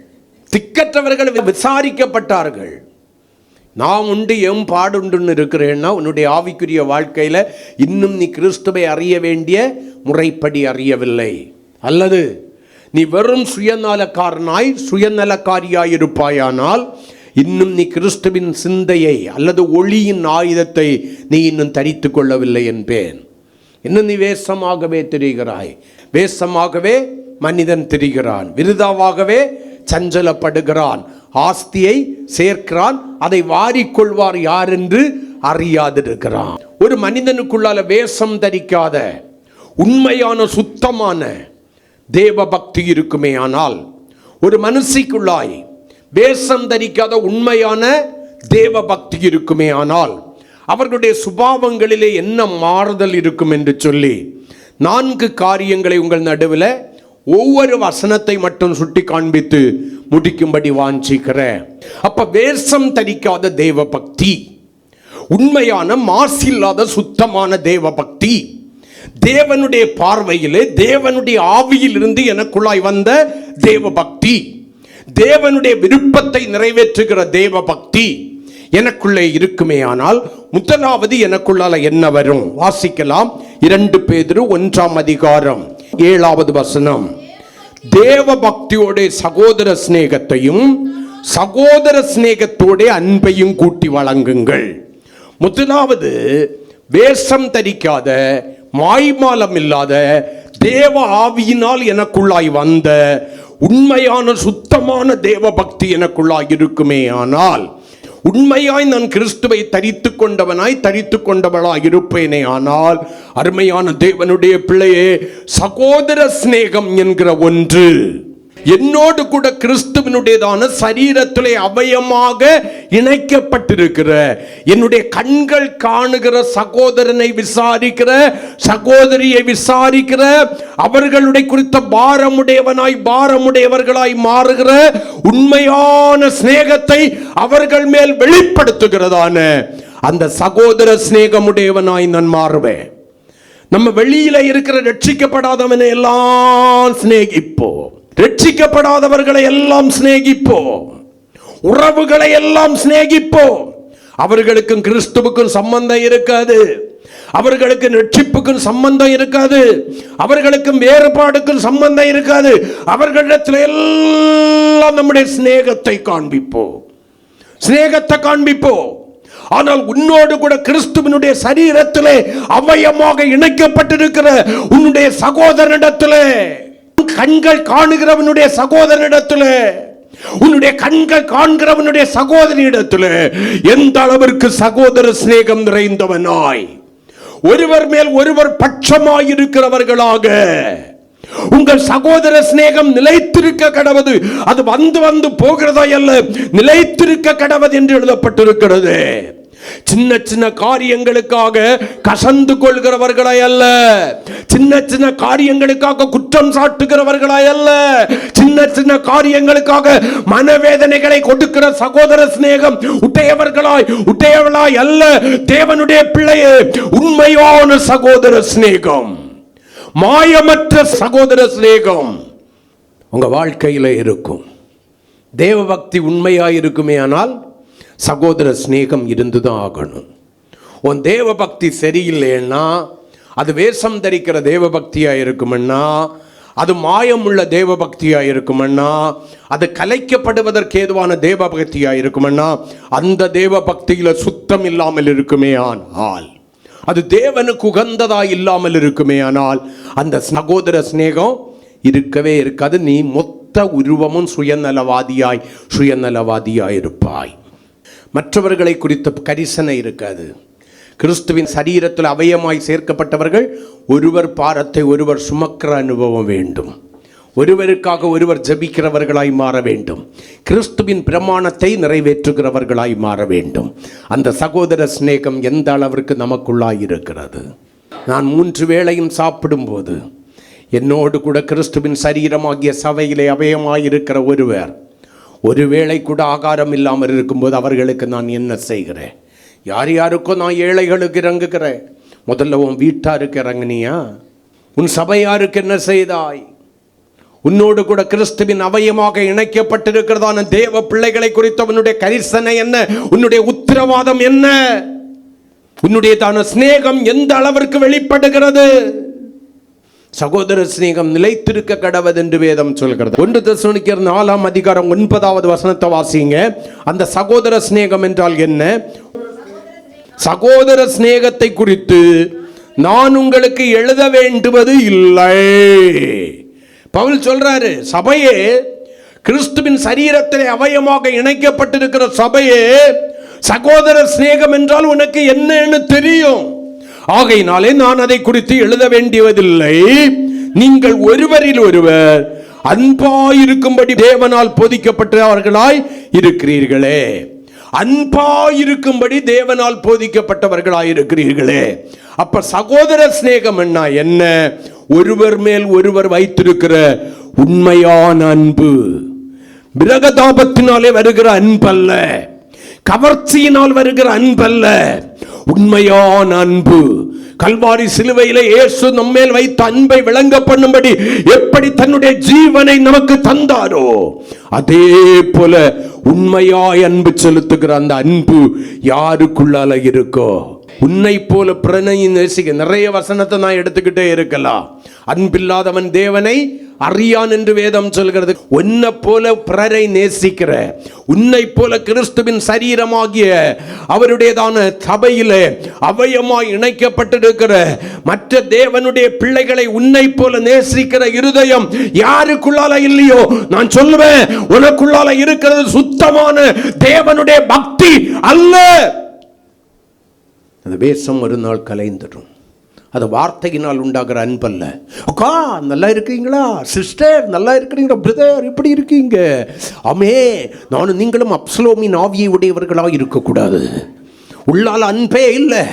திக்கற்றவர்கள் விசாரிக்கப்பட்டார்கள். நான் உண்டு எம் பாடுண்டுன்னு இருக்கிறேன்னா, உன்னுடைய ஆவிக்குரிய வாழ்க்கையில இன்னும் நீ கிறிஸ்துவை அறிய வேண்டிய முறைப்படி அறியவில்லை, அல்லது நீ வெறும் சுயநலக்காரனாய் சுயநலக்காரியாய் இருப்பாயானால் இன்னும் நீ கிறிஸ்துவின் சிந்தையை அல்லது ஒளியின் ஆயுதத்தை நீ இன்னும் தரித்து கொள்ளவில்லை என்பேன். இன்னும் நீ வேஷமாகவே திரிகிறாய். வேஷமாகவே மனிதன் திரிகிறான், விருதாவாகவே சஞ்சலப்படுகிறான், ஆஸ்தியை சேர்க்கிறான், அதை வாரிக்கொள்வார் யார் என்று அறியாதிருக்கிறான். ஒரு மனிதனுக்குள்ளால வேஷம் தரிக்காத உண்மையான சுத்தமான தேவ பக்தி இருக்குமே ஆனால், ஒரு மனுஷிக்குள்ளாய் வேஷம் தரிக்காத உண்மையான தேவ பக்தி இருக்குமே ஆனால், அவர்களுடைய சுபாவங்களிலே என்ன மாறுதல் இருக்கும் என்று சொல்லி 4 காரியங்களை உங்கள் நடுவில் ஒவ்வொரு வசனத்தை மட்டும் சுட்டி காண்பித்து முடிக்கும்படி வாஞ்சிக்கிறேன். அப்ப வேஷம் தரிக்காத தேவ பக்தி, உண்மையான மாசில்லாத சுத்தமான தேவ பக்தி, தேவனுடைய பார்வையிலே தேவனுடைய ஆவியில் இருந்து எனக்குள்ளாய் வந்த தேவ பக்தி, தேவனுடைய விருப்பத்தை நிறைவேற்றுகிற தேவ பக்தி எனக்குள்ளே இருக்குமே ஆனால், முதலாவது எனக்குள்ளால என்ன வரும்? வாசிக்கலாம். 2 பேதுரு 1ஆம் அதிகாரம் 7வது வசனம். தேவ பக்தியோட சகோதர சிநேகத்தையும் சகோதர சிநேகத்தோட அன்பையும் கூட்டி வழங்குங்கள். முதலாவது வேஷம் தரிக்காத மாய்மாலம் இல்லாத தேவ ஆவியினால் எனக்குள்ளாய் வந்த உண்மையான சுத்தமான தேவ பக்தி எனக்குள்ளாய் இருக்குமே ஆனால், உண்மையாய் நான் கிறிஸ்துவை தரித்து கொண்டவனாய் தரித்து கொண்டவளாய் இருப்பேனே ஆனால், அருமையான தேவனுடைய பிள்ளையே, சகோதர சிநேகம் என்கிற ஒன்று என்னோடு கூட கிறிஸ்துவனுடையதான சரீரத்திலே அவயமாக இணைக்கப்பட்டிருக்கிற, என்னுடைய கண்கள் காணுகிற சகோதரனை விசாரிக்கிற, சகோதரியை விசாரிக்கிற, அவர்களுடைய குறித்த பாரமுடையவர்களாய் மாறுகிற உண்மையான சிநேகத்தை அவர்கள் மேல் வெளிப்படுத்துகிறதான அந்த சகோதர சிநேகமுடையவனாய் நான் மாறுவேன். நம்ம வெளியில இருக்கிற ரட்சிக்கப்படாதவனை எல்லாம் சிநேகிப்போம், ரட்சிக்கப்படாதவர்களை எல்லாம் சிநேகிப்போம், உறவுகளை எல்லாம் சிநேகிப்போம். அவர்களுக்கும் கிறிஸ்துவுக்கும் சம்பந்தம் இருக்காது, அவர்களுக்கு ரட்சிப்புக்கும் சம்பந்தம் இருக்காது, அவர்களுக்கும் வேறுபாடுக்கும் சம்பந்தம் இருக்காது. அவர்களிடத்தில் எல்லாம் நம்முடைய சிநேகத்தை காண்பிப்போம், சிநேகத்தை காண்பிப்போம். ஆனால் உன்னோடு கூட கிறிஸ்துவினுடைய சரீரத்திலே அவயமாக இணைக்கப்பட்டிருக்கிற உன்னுடைய சகோதரனிடத்திலே, கண்கள் காணுகிறவனுடைய சகோதரனிடத்திலே, உன்னுடைய கண்கள் காண்கிறவனுடைய சகோதரியிடத்தில் எந்த அளவிற்கு சகோதர சிநேகம் நிறைந்தவனாய், ஒருவர் மேல் ஒருவர் பட்சமாய் இருக்கிறவர்களாக உங்கள் சகோதர சிநேகம் நிலைத்திருக்க கடவது. அது வந்து வந்து போகிறதா அல்ல, நிலைத்திருக்க கடவது என்று எழுதப்பட்டிருக்கிறது. சின்ன சின்ன காரியங்களுக்காக கசந்து கொள்கிறவர்களாய் அல்ல, சின்ன சின்ன காரியங்களுக்காக குற்றம் சாட்டுகிறவர்களாய் அல்ல, சின்ன சின்ன காரியங்களுக்காக மனவேதனைகளை கொடுக்கிற சகோதர சிநேகம் உடையவர்களாய் அல்ல. தேவனுடைய பிள்ளையே, உண்மையான சகோதர சிநேகம், மாயமற்ற சகோதர சிநேகம் உங்க வாழ்க்கையில இருக்கும். தேவ பக்தி உண்மையாய் இருக்குமே ஆனால் சகோதர சிநேகம் இருந்துதான் ஆகணும். உன் தேவ பக்தி சரியில்லைன்னா, அது வேஷம் தரிக்கிற தேவ பக்தியா இருக்குமென்னா, அது மாயம் உள்ள தேவ பக்தியா இருக்குமென்னா, அது கலைக்கப்படுவதற்கு ஏதுவான தேவ பக்தியா இருக்குமென்னா, அந்த தேவ பக்தியில சுத்தம் இல்லாமல் இருக்குமே ஆனால், அது தேவனுக்கு உகந்ததா இல்லாமல் இருக்குமே ஆனால், அந்த சகோதர சிநேகம் இருக்கவே இருக்காது. நீ மொத்த உருவமும் சுயநலவாதியாய் இருப்பாய். மற்றவர்களை குறித்த கரிசனை இருக்காது. கிறிஸ்துவின் சரீரத்தில் அவயமாய் சேர்க்கப்பட்டவர்கள் ஒருவர் பாரத்தை ஒருவர் சுமக்கிற அனுபவம் வேண்டும். ஒருவருக்காக ஒருவர் ஜெபிக்கிறவர்களாய் மாற வேண்டும். கிறிஸ்துவின் பிரமாணத்தை நிறைவேற்றுகிறவர்களாய் மாற வேண்டும். அந்த சகோதர சிநேகம் எந்த அளவிற்கு நமக்குள்ளாய் இருக்கிறது. நான் 3 வேளையும் சாப்பிடும்போது என்னோடு கூட கிறிஸ்துவின் சரீரமாகிய சபையிலே அவயமாய் இருக்கிற ஒருவர் ஒருவேளை கூட ஆகாரம் இல்லாமல் இருக்கும்போது அவர்களுக்கு நான் என்ன செய்கிறேன்? யார் யாருக்கோ நான் ஏழைகளுக்கு இறங்குகிறேன். முதல்ல உன் வீட்டாருக்கு இறங்குனியா? உன் சபையாருக்கு என்ன செய்தாய்? உன்னோடு கூட கிறிஸ்துவின் அவயமாக இணைக்கப்பட்டிருக்கிறதான தேவ பிள்ளைகளை குறித்த உன்னுடைய கரிசனை என்ன? உன்னுடைய உத்தரவாதம் என்ன? உன்னுடைய தான சிநேகம் எந்த அளவிற்கு வெளிப்படுகிறது? சகோதர சிநேகம் நிலைத்திருக்க கடவது என்று வேதம் சொல்கிறது. 1 தெசலோனிக்கர் 4ஆம் அதிகாரம் 9வது வசனத்தை வாசிங்க. அந்த சகோதர சிநேகம் என்றால் என்ன? சகோதர சிநேகத்தை குறித்து நான் உங்களுக்கு எழுத வேண்டுவது இல்லை. பவுல் சொல்றாரு, சபையே, கிறிஸ்துவின் சரீரத்திலே அவயமாக இணைக்கப்பட்டிருக்கிற சபையே, சகோதர சிநேகம் என்றால் உனக்கு என்னன்னு தெரியும். ஆகையினாலே நான் அதை குறித்து எழுத வேண்டியதில்லை. நீங்கள் ஒருவரில் ஒருவர் அன்பாயிருக்கும்படி தேவனால் போதிக்கப்பட்டவர்களாய் இருக்கிறீர்களே. அன்பாயிருக்கும்படி தேவனால் போதிக்கப்பட்டவர்களாய் இருக்கிறீர்களே. அப்ப சகோதர சிநேகம் என்ன? ஒருவர் மேல் ஒருவர் வைத்திருக்கிற உண்மையான அன்பு. பிரகதாபத்தினாலே வருகிற அன்பல்ல, கவர்ச்சியினால் வருகிற அன்பல்ல, உண்மையான அன்பு. கல்வாரி சிலுவையிலே இயேசு நம்மேல் வைத்த அன்பை விளங்க பண்ணும்படி எப்படி தன்னுடைய ஜீவனை நமக்கு தந்தாரோ, அதே போல உண்மையாய் அன்பு செலுத்துகிற அந்த அன்பு யாருக்குள்ளால இருக்கோ, உன்னை போல பிறனை நேசிக்க. நிறைய வசனத்தை நான் எடுத்துக்கிட்டே இருக்கலாம். அன்பில்லாதவன் தேவனை அறியான் என்று வேதம் சொல்கிறது. உன்னை போல பிறரை நேசிக்கிற, உன்னை போல கிறிஸ்துவின் சரீரமாகிய அவருடையதான சபையிலே அவயமாய் இணைக்கப்பட்டிருக்கிற மற்ற தேவனுடைய பிள்ளைகளை உன்னை போல நேசிக்கிற இருதயம் யாருக்குள்ளால இல்லையோ, நான் சொல்லுவேன், உனக்குள்ளால இருக்கிறது சுத்தமான தேவனுடைய பக்தி அல்ல. அந்த வேஷம் ஒரு நாள் கலைந்துடும். அது வார்த்தையினால் உண்டாகிற அன்பல்ல. அக்கா நல்லா இருக்கீங்களா, சிஸ்டர் நல்லா இருக்கிறீங்களா, பிரதர் இப்படி இருக்கீங்க, ஆமே, நானும் நீங்களும் அப்சலோமின் ஆவியை உடையவர்களாக இருக்கக்கூடாது. உள்ளால் அன்பே இல்லை.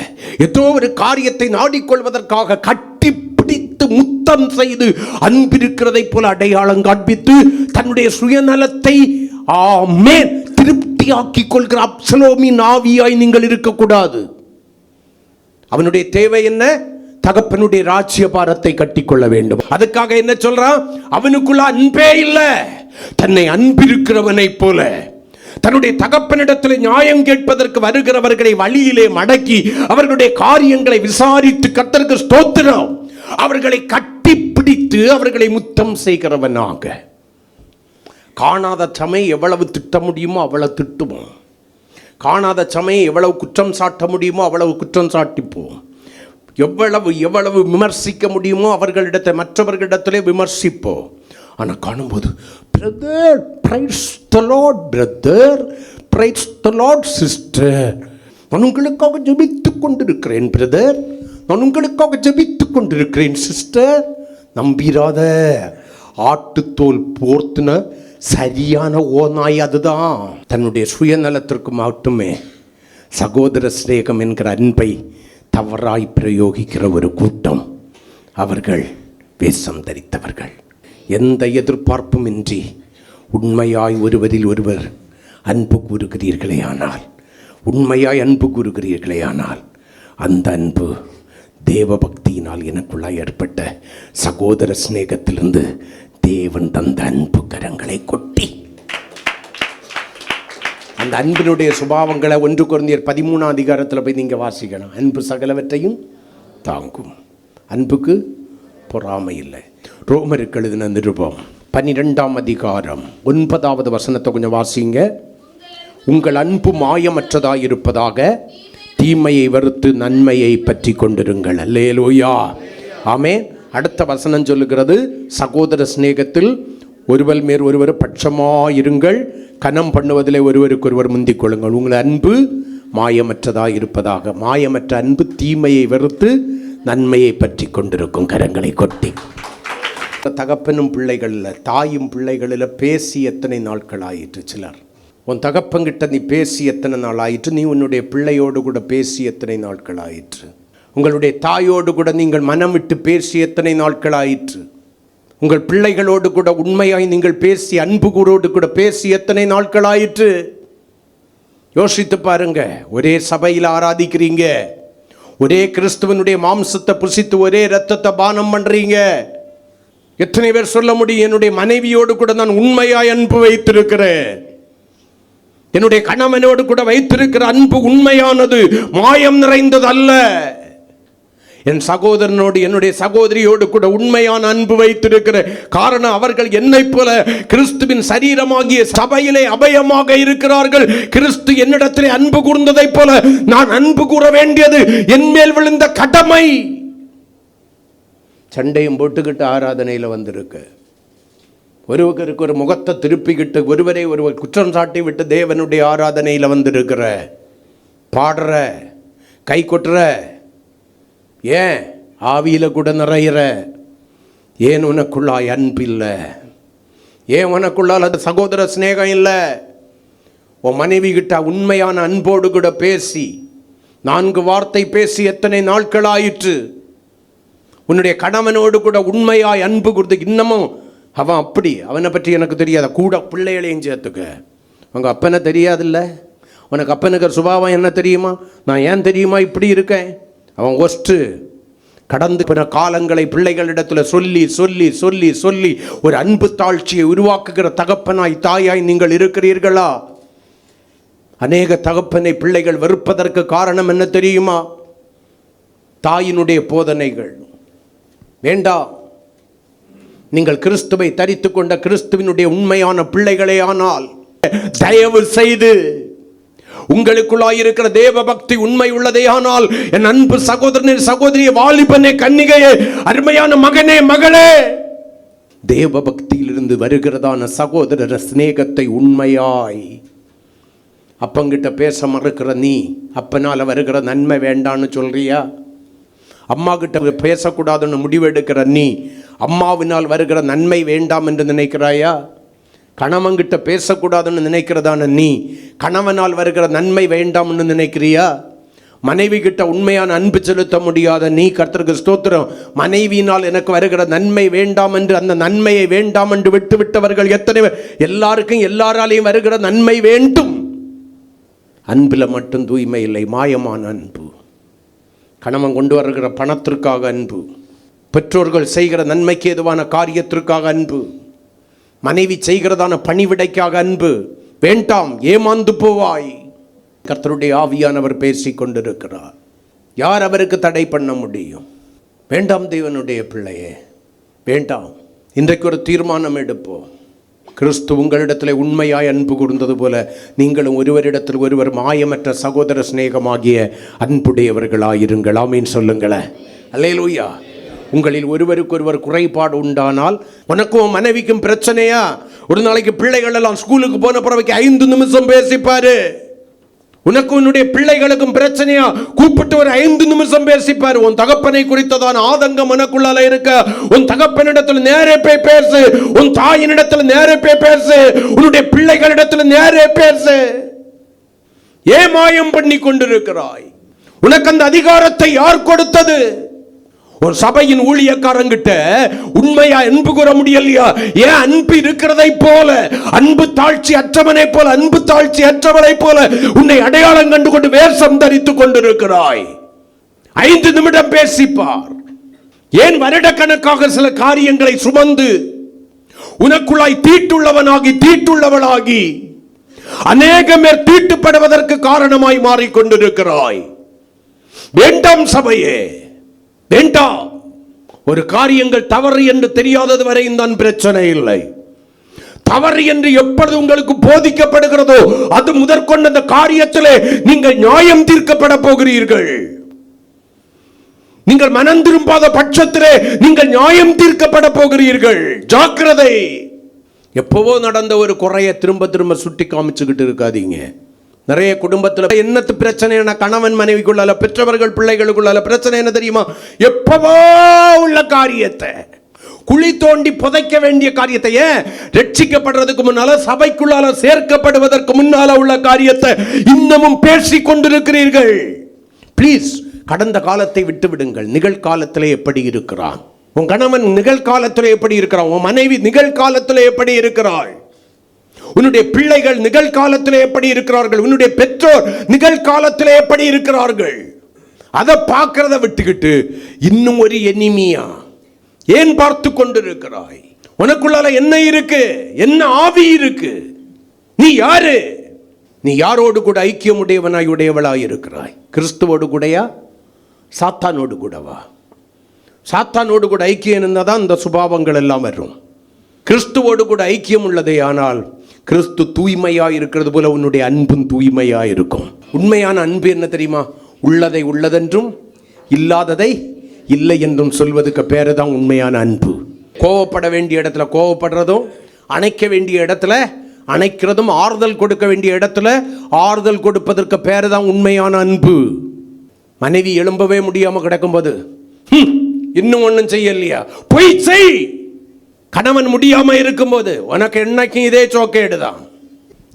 ஏதோ ஒரு காரியத்தை நாடிக்கொள்வதற்காக கட்டி பிடித்து முத்தம் செய்து அன்பிருக்கிறதை போல அடையாளம் காண்பித்து தன்னுடைய சுயநலத்தை திருப்தி கட்டியாக்கிக் கொள்கிற அப்சலோமின் ஆவியாய் நீங்கள் இருக்கக்கூடாது. அவனுடைய தேவை என்ன? தகப்பனுடைய ராஜ்ய பாரத்தை கட்டிக்கொள்ள வேண்டும். அதுக்காக என்ன சொல்றான்? அவனுக்குள்ள அன்பே இல்லை. தன்னை அன்பிருக்கிறவனை போல தன்னுடைய தகப்பனிடத்தில் நியாயம் கேட்பதற்கு வருகிறவர்களை வழியிலே மடக்கி அவர்களுடைய காரியங்களை விசாரித்து கர்த்தருக்கு ஸ்தோத்திரம் அவர்களை கட்டி பிடித்து அவர்களை முத்தம் செய்கிறவனாக. காணாத சமயம் எவ்வளவு திட்ட முடியுமோ அவ்வளவு திட்டுவோம். காணாத சமயம் எவ்வளவு குற்றம் சாட்ட முடியுமோ அவ்வளவு குற்றம் சாட்டிப்போம். எவ்வளவு விமர்சிக்க முடியுமோ அவர்களிடத்தை மற்றவர்களிடத்திலே விமர்சிப்போம். ஆனால் காணும்போது brother praise the Lord, brother praise the Lord, sister நான் உங்களுக்காக ஜெபித்துக் கொண்டிருக்கிறேன் பிரதர், நான் உங்களுக்காக ஜெபித்துக் கொண்டிருக்கிறேன் சிஸ்டர். நம்பிராத ஆட்டுத்தோல் போர்த்தின சரியான ஓநாய் அதுதான். தன்னுடைய சுயநலத்திற்கு மட்டுமே சகோதர சிநேகம் என்கிற அன்பை தவறாய் பிரயோகிக்கிற ஒரு கூட்டம். அவர்கள் வேஷம் தரித்தவர்கள். எந்த எதிர்பார்ப்பும் இன்றி உண்மையாய் ஒருவரில் ஒருவர் அன்பு கூறுகிறீர்களே ஆனால், உண்மையாய் அன்பு கூறுகிறீர்களே ஆனால், அந்த அன்பு தேவ பக்தியினால் எனக்குள்ளாய் ஏற்பட்ட சகோதர சிநேகத்திலிருந்து தேவன் தந்த அன்பு கரங்களை கொட்டி அந்த அன்பினுடைய சுபாவங்களை 1 கொரிந்தியர் 13ஆம் அதிகாரத்தில் போய் நீங்கள் வாசிக்கணும். அன்பு சகலவற்றையும் தாங்கும், அன்புக்கு பொறாமை இல்லை. ரோமருக்கு எழுதின நிருபம் 12ஆம் அதிகாரம் 9வது வசனத்தை கொஞ்சம் வாசிங்க. உங்கள் அன்பு மாயமற்றதாய் இருப்பதாக தீமையை வெறுத்து நன்மையை பற்றி கொண்டிருங்கள். அல்லேலூயா, ஆமென். அடுத்த வசனம் சொல்லுகிறது, சகோதர சிநேகத்தில் ஒருவர் மேல் ஒருவர் பட்சமாயிருங்கள், கனம் பண்ணுவதிலே ஒருவருக்கொருவர் முந்திக் கொள்ளுங்கள். உங்கள் அன்பு மாயமற்றதாய் இருப்பதாக. மாயமற்ற அன்பு தீமையை வெறுத்து நன்மையை பற்றி கொண்டிருக்கும். கரங்களை கொட்டி. தகப்பனும் பிள்ளைகளில், தாயும் பிள்ளைகளில் பேசி எத்தனை நாட்கள் ஆயிற்று? சிலர், உன் தகப்பங்கிட்ட நீ பேசி எத்தனை நாள் ஆயிற்று? நீ உன்னுடைய பிள்ளையோடு கூட பேசி எத்தனை நாட்கள் ஆயிற்று? உங்களுடைய தாயோடு கூட நீங்கள் மனம் விட்டு பேசி எத்தனை நாட்கள் ஆயிற்று? உங்கள் பிள்ளைகளோடு கூட உண்மையாய் நீங்கள் பேசி அன்பு கூறோடு கூட பேசி எத்தனை நாட்கள் ஆயிற்று? யோசித்து பாருங்க. ஒரே சபையில் ஆராதிக்கிறீங்க, ஒரே கிறிஸ்துவனுடைய மாம்சத்தை புசித்து ஒரே இரத்தத்தை பானம் பண்றீங்க. எத்தனை பேர் சொல்ல முடியும், என்னுடைய மனைவியோடு கூட நான் உண்மையாய் அன்பு வைத்திருக்கிறேன், என்னுடைய கணவனோடு கூட வைத்திருக்கிற அன்பு உண்மையானது, மாயம் நிறைந்தது அல்ல. என் சகோதரனோடு என்னுடைய சகோதரியோடு கூட உண்மையான அன்பு வைத்திருக்கிற காரணம் அவர்கள் என்னை போல கிறிஸ்துவின் சரீரமாகிய சபையிலே அபயமாக இருக்கிறார்கள். கிறிஸ்து என்னிடத்திலே அன்பு கூர்ந்ததை போல நான் அன்பு கூற வேண்டியது என் மேல் விழுந்த கடமை. சண்டையும் போட்டுக்கிட்டு ஆராதனையில் வந்திருக்கு. ஒருவருக்கு ஒரு முகத்தை திருப்பிக்கிட்டு ஒருவரை ஒருவர் குற்றம் சாட்டி விட்டு தேவனுடைய ஆராதனையில் வந்திருக்கிற, பாடுற, கை கொட்டுற, ஏன் ஆவியில் கூட நிறையிற, ஏன் உனக்குள்ளாய் அன்பு இல்லை? ஏன் உனக்குள்ளால் அது சகோதர சிநேகம் இல்லை? உன் மனைவி கிட்ட உண்மையான அன்போடு கூட பேசி 4 வார்த்தை பேசி எத்தனை நாட்கள் ஆயிற்று? உன்னுடைய கணவனோடு கூட உண்மையாய் அன்பு கொடுத்து, இன்னமும் அவன் அப்படி, அவனை பற்றி எனக்கு தெரியாத, கூட பிள்ளைகளையும் சேர்த்துக்க. அவங்க அப்பனை தெரியாதில்ல, உனக்கு அப்பனுக்கு சுபாவம் என்ன தெரியுமா? நான் ஏன் தெரியுமா இப்படி இருக்கேன்? அவன் ஒஸ்ட்டு. கடந்து பிற காலங்களை பிள்ளைகளிடத்தில் சொல்லி சொல்லி சொல்லி சொல்லி ஒரு அன்பு தாழ்ச்சியை உருவாக்குகிற தகப்பனாய் தாயாய் நீங்கள் இருக்கிறீர்களா? அநேக தகப்பனை பிள்ளைகள் வெறுப்பதற்கு காரணம் என்ன தெரியுமா? தாயினுடைய போதனைகள் வேண்டாம். நீங்கள் கிறிஸ்துவை தரித்து கொண்ட கிறிஸ்துவினுடைய உண்மையான பிள்ளைகளே ஆனால் தயவு செய்து உங்களுக்குள்ளாயிருக்கிற தேவ பக்தி உண்மை உள்ளதே ஆனால், என் அன்பு சகோதரனே, சகோதரியே, வாலிபனே, கன்னிகையே, அருமையான மகனே, மகளே, தேவ பக்தியிலிருந்து வருகிறதான சகோதர சிநேகத்தை உண்மையாய் அப்பங்கிட்ட பேச மறுக்கிற நீ, அப்பனால வருகிற நன்மை வேண்டான்னு சொல்றியா? அம்மா கிட்ட பேசக்கூடாதுன்னு முடிவெடுக்கிற நீ, அம்மாவினால் வருகிற நன்மை வேண்டாம் என்று நினைக்கிறாயா? கணவன்கிட்ட பேசக்கூடாதுன்னு நினைக்கிறதான நீ, கணவனால் வருகிற நன்மை வேண்டாம்னு நினைக்கிறியா? மனைவி கிட்ட உண்மையான அன்பு செலுத்த முடியாத நீ, கர்த்தருக்கு ஸ்தோத்திரம், மனைவியினால் எனக்கு வருகிற நன்மை வேண்டாம் என்று அந்த நன்மையை வேண்டாம் என்று விட்டு விட்டவர்கள் எத்தனை? எல்லாருக்கும் எல்லாராலையும் வருகிற நன்மை வேண்டும். அன்பில் மட்டும் தூய்மை இல்லை, மாயமான அன்பு. கணவன் கொண்டு வருகிற பணத்திற்காக அன்பு, பெற்றோர்கள் செய்கிற நன்மைக்கு ஏதுவான காரியத்திற்காக அன்பு, மனைவி செய்கிறதான பணிவிடைக்காக அன்பு. வேண்டாம், ஏமாந்து போவாய். கர்த்தருடைய ஆவியானவர் பேசி கொண்டிருக்கிறார். யார் அவருக்கு தடை பண்ண முடியும்? வேண்டாம் தேவனுடைய பிள்ளையே, வேண்டாம். இன்றைக்கு ஒரு தீர்மானம் எடுப்போம். கிறிஸ்து உங்களிடத்தில் உண்மையாய் அன்பு கூர்ந்தது போல நீங்களும் ஒருவரிடத்தில் ஒருவர் மாயமற்ற சகோதர சிநேகமாகிய அன்புடையவர்களாயிருங்கள். ஆமீன் சொல்லுங்களேன். அல்லேலூயா. உங்களில் ஒருவருக்கு ஒருவர் குறைபாடு உண்டானால், உனக்கும் மனைவிக்கும் பிரச்சனையா? ஒரு நாளைக்கு பிள்ளைகள் எல்லாம் ஸ்கூலுக்கு போன பிறகு 5 நிமிஷம் பேசிப்பாரு. உனக்கு உன்னுடைய பிள்ளைகளுக்கும் பிரச்சனையா? கூப்பிட்டு ஒரு 5 நிமிஷம் பேசிப்பாரு. உன் தகப்பனை குறித்ததான ஆதங்கம் உனக்குள்ளால இருக்க, உன் தகப்பனிடத்தில் நேரே போய் பேசு. உன் தாயினிடத்தில் நேரே போய் பேசு. உன்னுடைய பிள்ளைகளிடத்தில் நேரே பேசு. ஏன் மாயம் பண்ணி கொண்டிருக்கிறாய்? உனக்கு அந்த அதிகாரத்தை யார் கொடுத்தது? ஒரு சபையின் ஊழியக்காரங்கிட்ட உண்மையா அன்பு கூற முடியலையா? ஏன் அன்பு இருக்கிறதை போல, அன்பு தாழ்ச்சி அற்றவனை போல, அன்பு தாழ்ச்சி அற்றவனை போல உன்னை அடையாளம் கண்டு கொண்டு வேஷம் தரித்துக் கொண்டிருக்கிறாய்? 5 நிமிடம் பேசிப்பார். ஏன் வருடக்கணக்காக சில காரியங்களை சுமந்து உனக்குள்ளாய் தீட்டுள்ளவளாகி அநேக பேர் தீட்டுப்படுவதற்கு காரணமாய் மாறிக்கொண்டிருக்கிறாய். வேண்டாம் சபையே, வேண்டாம். ஒரு காரியங்கள் தவறு என்று தெரியாதது வரையும் தான் பிரச்சனை இல்லை. தவறு என்று எப்பொழுது உங்களுக்கு போதிக்கப்படுகிறதோ அது முதற்கொண்டு அந்த காரியத்திலே நீங்கள் நியாயம் தீர்க்கப்பட போகிறீர்கள். நீங்கள் மனம் திரும்பாத பட்சத்திலே நீங்கள் நியாயம் தீர்க்கப்பட போகிறீர்கள். ஜாக்கிரதை. எப்பவோ நடந்த ஒரு குறைய திரும்ப திரும்ப சுட்டி காமிச்சுக்கிட்டு இருக்காதீங்க. நிறைய குடும்பத்தில் என்னத்து பிரச்சனை? கணவன் மனைவிக்குள்ளால, பெற்றவர்கள் பிள்ளைகளுக்குள்ளால பிரச்சனை என்ன தெரியுமா? எப்பவோ உள்ள காரியத்தை, குழி தோண்டி புதைக்க வேண்டிய காரியத்தை, ரட்சிக்கப்படுறதுக்கு முன்னால, சபைக்குள்ளால சேர்க்கப்படுவதற்கு முன்னால உள்ள காரியத்தை இன்னமும் பேசி கொண்டிருக்கிறீர்கள். பிளீஸ், கடந்த காலத்தை விட்டு விடுங்கள். நிகழ்காலத்தில் எப்படி இருக்கிறான் உன் கணவன்? நிகழ்காலத்தில் எப்படி இருக்கிறான் உன் மனைவி? நிகழ்காலத்தில் எப்படி இருக்கிறாள்? உன்னுடைய பிள்ளைகள் நிகழ்காலத்தில் எப்படி இருக்கிறார்கள்? உன்னுடைய பெற்றோர் நிகழ்காலத்தில் எப்படி இருக்கிறார்கள்? அதை பார்க்கிறத விட்டுக்கிட்டு இன்னும் ஒரு எனிமியா ஏன் பார்த்து கொண்டிருக்கிறாய்? உனக்குள்ளால என்ன இருக்கு? என்ன ஆவி இருக்கு? நீ யாரு? நீ யாரோடு கூட ஐக்கியம் உடையவனாய் இருக்கிறாய்? கிறிஸ்துவோடு கூடயா, சாத்தானோடு கூடவா? சாத்தானோடு கூட ஐக்கியம் இருந்தாதான் இந்த சுபாவங்கள் எல்லாம் வரும். கிறிஸ்துவோடு கூட ஐக்கியம் உள்ளதே ஆனால் கிறிஸ்து தூய்மையாக இருக்கிறது போல உன்னுடைய அன்பும் தூய்மையாக இருக்கும். உண்மையான அன்பு என்ன தெரியுமா? உள்ளதை உள்ளதென்றும் இல்லாததை இல்லை என்றும் சொல்வதுக்கு பேரு தான் உண்மையான அன்பு. கோவப்பட வேண்டிய இடத்துல கோவப்படுறதும், அணைக்க வேண்டிய இடத்துல அணைக்கிறதும், ஆறுதல் கொடுக்க வேண்டிய இடத்துல ஆறுதல் கொடுப்பதற்கு பேரு தான் உண்மையான அன்பு. மனைவி எழும்பவே முடியாம கிடக்கும்போது இன்னும் ஒன்றும் செய்யலையா? பொய் செய். கணவன் முடியாம இருக்கும்போது உனக்கு என்னைக்கும் இதே சோக்கேடுதான்.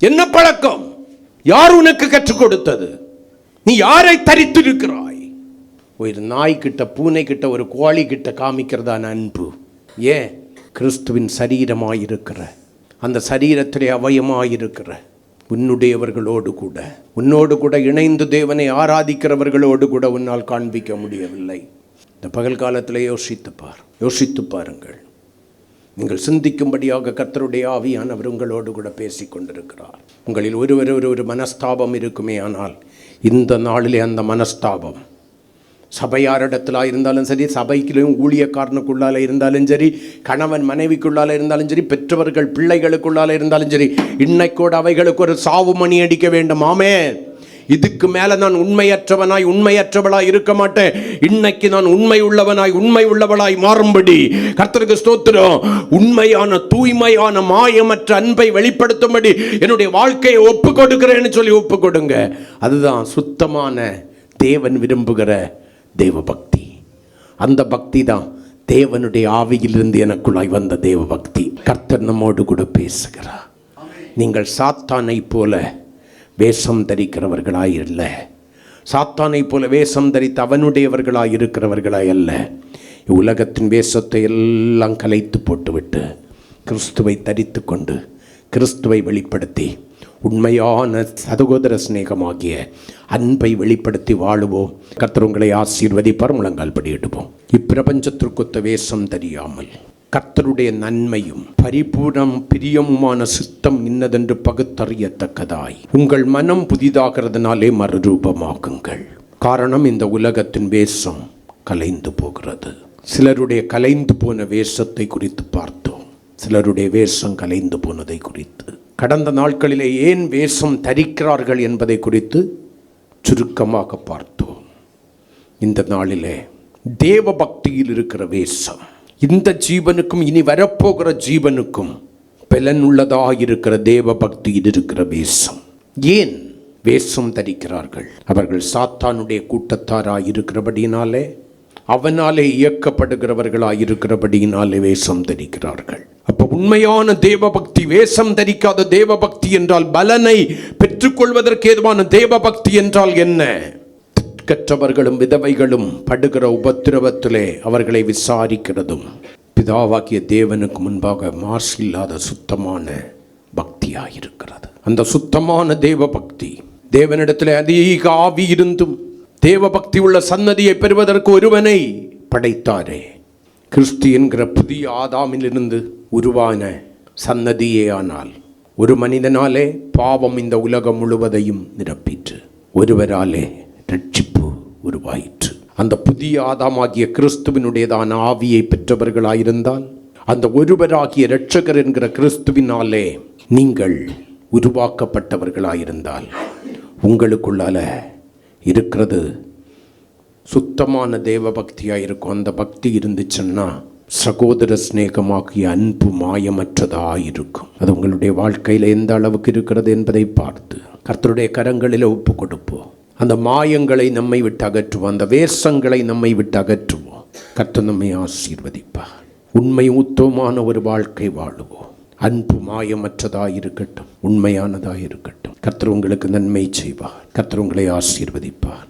என்ன பழக்கம்? யார் உனக்கு கற்றுக் கொடுத்தது? நீ யாரை தரித்திருக்கிறாய்? ஒரு நாய் கிட்ட, பூனை கிட்ட, ஒரு கோழி கிட்ட காமிக்கிறதான அன்பு. ஏன்? கிறிஸ்துவின் சரீரமாயிருக்கிற, அந்த சரீரத்திலே அவயமாயிருக்கிற உன்னுடையவர்களோடு கூட, உன்னோடு கூட இணைந்து தேவனை ஆராதிக்கிறவர்களோடு கூட உன்னால் காண்பிக்க முடியவில்லை. இந்த பகல் காலத்தில் யோசித்து பாருங்கள். நீங்கள் சிந்திக்கும்படியாக கர்த்தருடைய ஆவியானவர் உங்களோடு கூட பேசி கொண்டிருக்கிறார். உங்களில் ஒரு மனஸ்தாபம் இருக்குமே ஆனால் இந்த நாளிலே அந்த மனஸ்தாபம் சபையாரிடத்தில் இருந்தாலும் சரி, சபைக்குள்ளும் ஊழியக்காரனுக்குள்ளால இருந்தாலும் சரி, கணவன் மனைவிக்குள்ளால இருந்தாலும் சரி, பெற்றவர்கள் பிள்ளைகளுக்குள்ளால இருந்தாலும் சரி, இன்னைக்கூட அவைகளுக்கு ஒரு சாவு மணி அடிக்க வேண்டும். ஆமென். இதுக்கு மேல நான் உண்மையற்றவளாய் இருக்க மாட்டேன். இன்னைக்கு நான் உண்மை உள்ளவளாய் மாறும்படி கர்த்தருக்கு ஸ்தோத்திரம். உண்மையான, தூய்மையான, மாயமற்ற அன்பை வெளிப்படுத்தும்படி என்னுடைய வாழ்க்கையை ஒப்பு கொடுக்கிறேன்னு சொல்லி ஒப்பு கொடுங்க. அதுதான் சுத்தமான தேவன் விரும்புகிற தேவ பக்தி. அந்த பக்தி தான் தேவனுடைய ஆவியிலிருந்து எனக்குள்ளாய் வந்த தேவ பக்தி. கர்த்தர் நம்மோடு கூட பேசுகிறார். நீங்கள் சாத்தானை போல வேஷம் தரிக்கிறவர்களாய் அல்ல, சாத்தானை போல வேஷம் தரித்து அவனுடையவர்களாய் இருக்கிறவர்களாய் அல்ல. உலகத்தின் வேஷத்தை எல்லாம் கலைத்து போட்டுவிட்டு கிறிஸ்துவை தரித்து கொண்டு, கிறிஸ்துவை வெளிப்படுத்தி உண்மையான சகோதர சிநேகமாகிய அன்பை வெளிப்படுத்தி வாழுவோம். கர்த்தர் உங்களை ஆசீர்வதிப்பார். முழங்கால் படியிடுவோம். இப்பிரபஞ்சத்திற்கொத்த வேஷம் தெரியாமல் கர்த்தருடைய நன்மையும் பரிபூர்ணம் பிரியமுமான சித்தம் இன்னதென்று பகுத்தறியத்தக்கதாய் உங்கள் மனம் புதிதாகிறதுனாலே மறுரூபமாகுங்கள். காரணம், இந்த உலகத்தின் வேஷம் கலைந்து போகிறது. சிலருடைய கலைந்து போன வேஷத்தை குறித்து பார்த்தோம். சிலருடைய வேஷம் கலைந்து போனதை குறித்து, கடந்த நாட்களிலே ஏன் வேஷம் தரிக்கிறார்கள் என்பதை குறித்து சுருக்கமாக பார்த்தோம். இந்த நாளிலே தேவ பக்தியில் இருக்கிற வேஷம் இந்த ஜீவனுக்கும் இனி வரப்போகிற ஜீவனுக்கும் பலனுள்ளதாக இருக்கிற தேவ பக்தியில் இருக்கிற வேஷம். ஏன் வேஷம் தரிக்கிறார்கள்? அவர்கள் சாத்தானுடைய கூட்டத்தாராயிருக்கிறபடியினாலே, அவனாலே இயக்கப்படுகிறவர்களாயிருக்கிறபடியினாலே வேஷம் தரிக்கிறார்கள். அப்ப உண்மையான தேவ பக்தி, வேஷம் தரிக்காத தேவ பக்தி என்றால், பலனை பெற்றுக்கொள்வதற்கு ஏதுவான தேவ பக்தி என்றால் என்ன? கற்றவர்களும் விதவைகளும் படுகிற உபத்திரவத்திலே அவர்களை விசாரிக்கிறதும் பிதாவாகிய தேவனுக்கு முன்பாக மாசு இல்லாத சுத்தமான பக்தியாயிருக்கிறது. அந்த சுத்தமான தேவ பக்தி, தேவனிடத்தில் அதிக ஆவி இருந்தும் தேவ பக்தி உள்ள சன்னதியை பெறுவதற்கு ஒருவனை படைத்தாரே. கிறிஸ்து என்கிற புதிய ஆதாமிலிருந்து உருவான சன்னதியே. ஆனால் ஒரு மனிதனாலே பாவம் இந்த உலகம் முழுவதையும் நிரப்பிற்று. ஒருவராலே ரட்சிப்பு உருவாயிற்று. அந்த புதிய ஆதாமாகிய கிறிஸ்துவினுடையதான ஆவியை பெற்றவர்களாயிருந்தால், அந்த ஒருவராகிய இரட்சகர் என்கிற கிறிஸ்துவினாலே நீங்கள் உருவாக்கப்பட்டவர்களாயிருந்தால், உங்களுக்குள்ளால இருக்கிறது சுத்தமான தேவ பக்தியாக இருக்கும். அந்த பக்தி இருந்துச்சுன்னா சகோதர சிநேகமாகிய அன்பு மாயமற்றதாக இருக்கும். அது உங்களுடைய வாழ்க்கையில் எந்த அளவுக்கு இருக்கிறது என்பதை பார்த்து கர்த்தருடைய கரங்களில் ஒப்பு கொடுப்போம். அந்த மாயங்களை நம்மை விட்டு அகற்றுவோம். அந்த வேஷங்களை நம்மை விட்டு அகற்றுவோம். கர்த்தர் நம்மை ஆசீர்வதிப்பார். உண்மை உத்தமமான ஒரு வாழ்க்கை வாழுவோம். அன்பு மாயமற்றதாக இருக்கட்டும், உண்மையானதாக இருக்கட்டும். கர்த்தர் உங்களுக்கு நன்மை செய்வார். கர்த்தர் உங்களை ஆசீர்வதிப்பார்.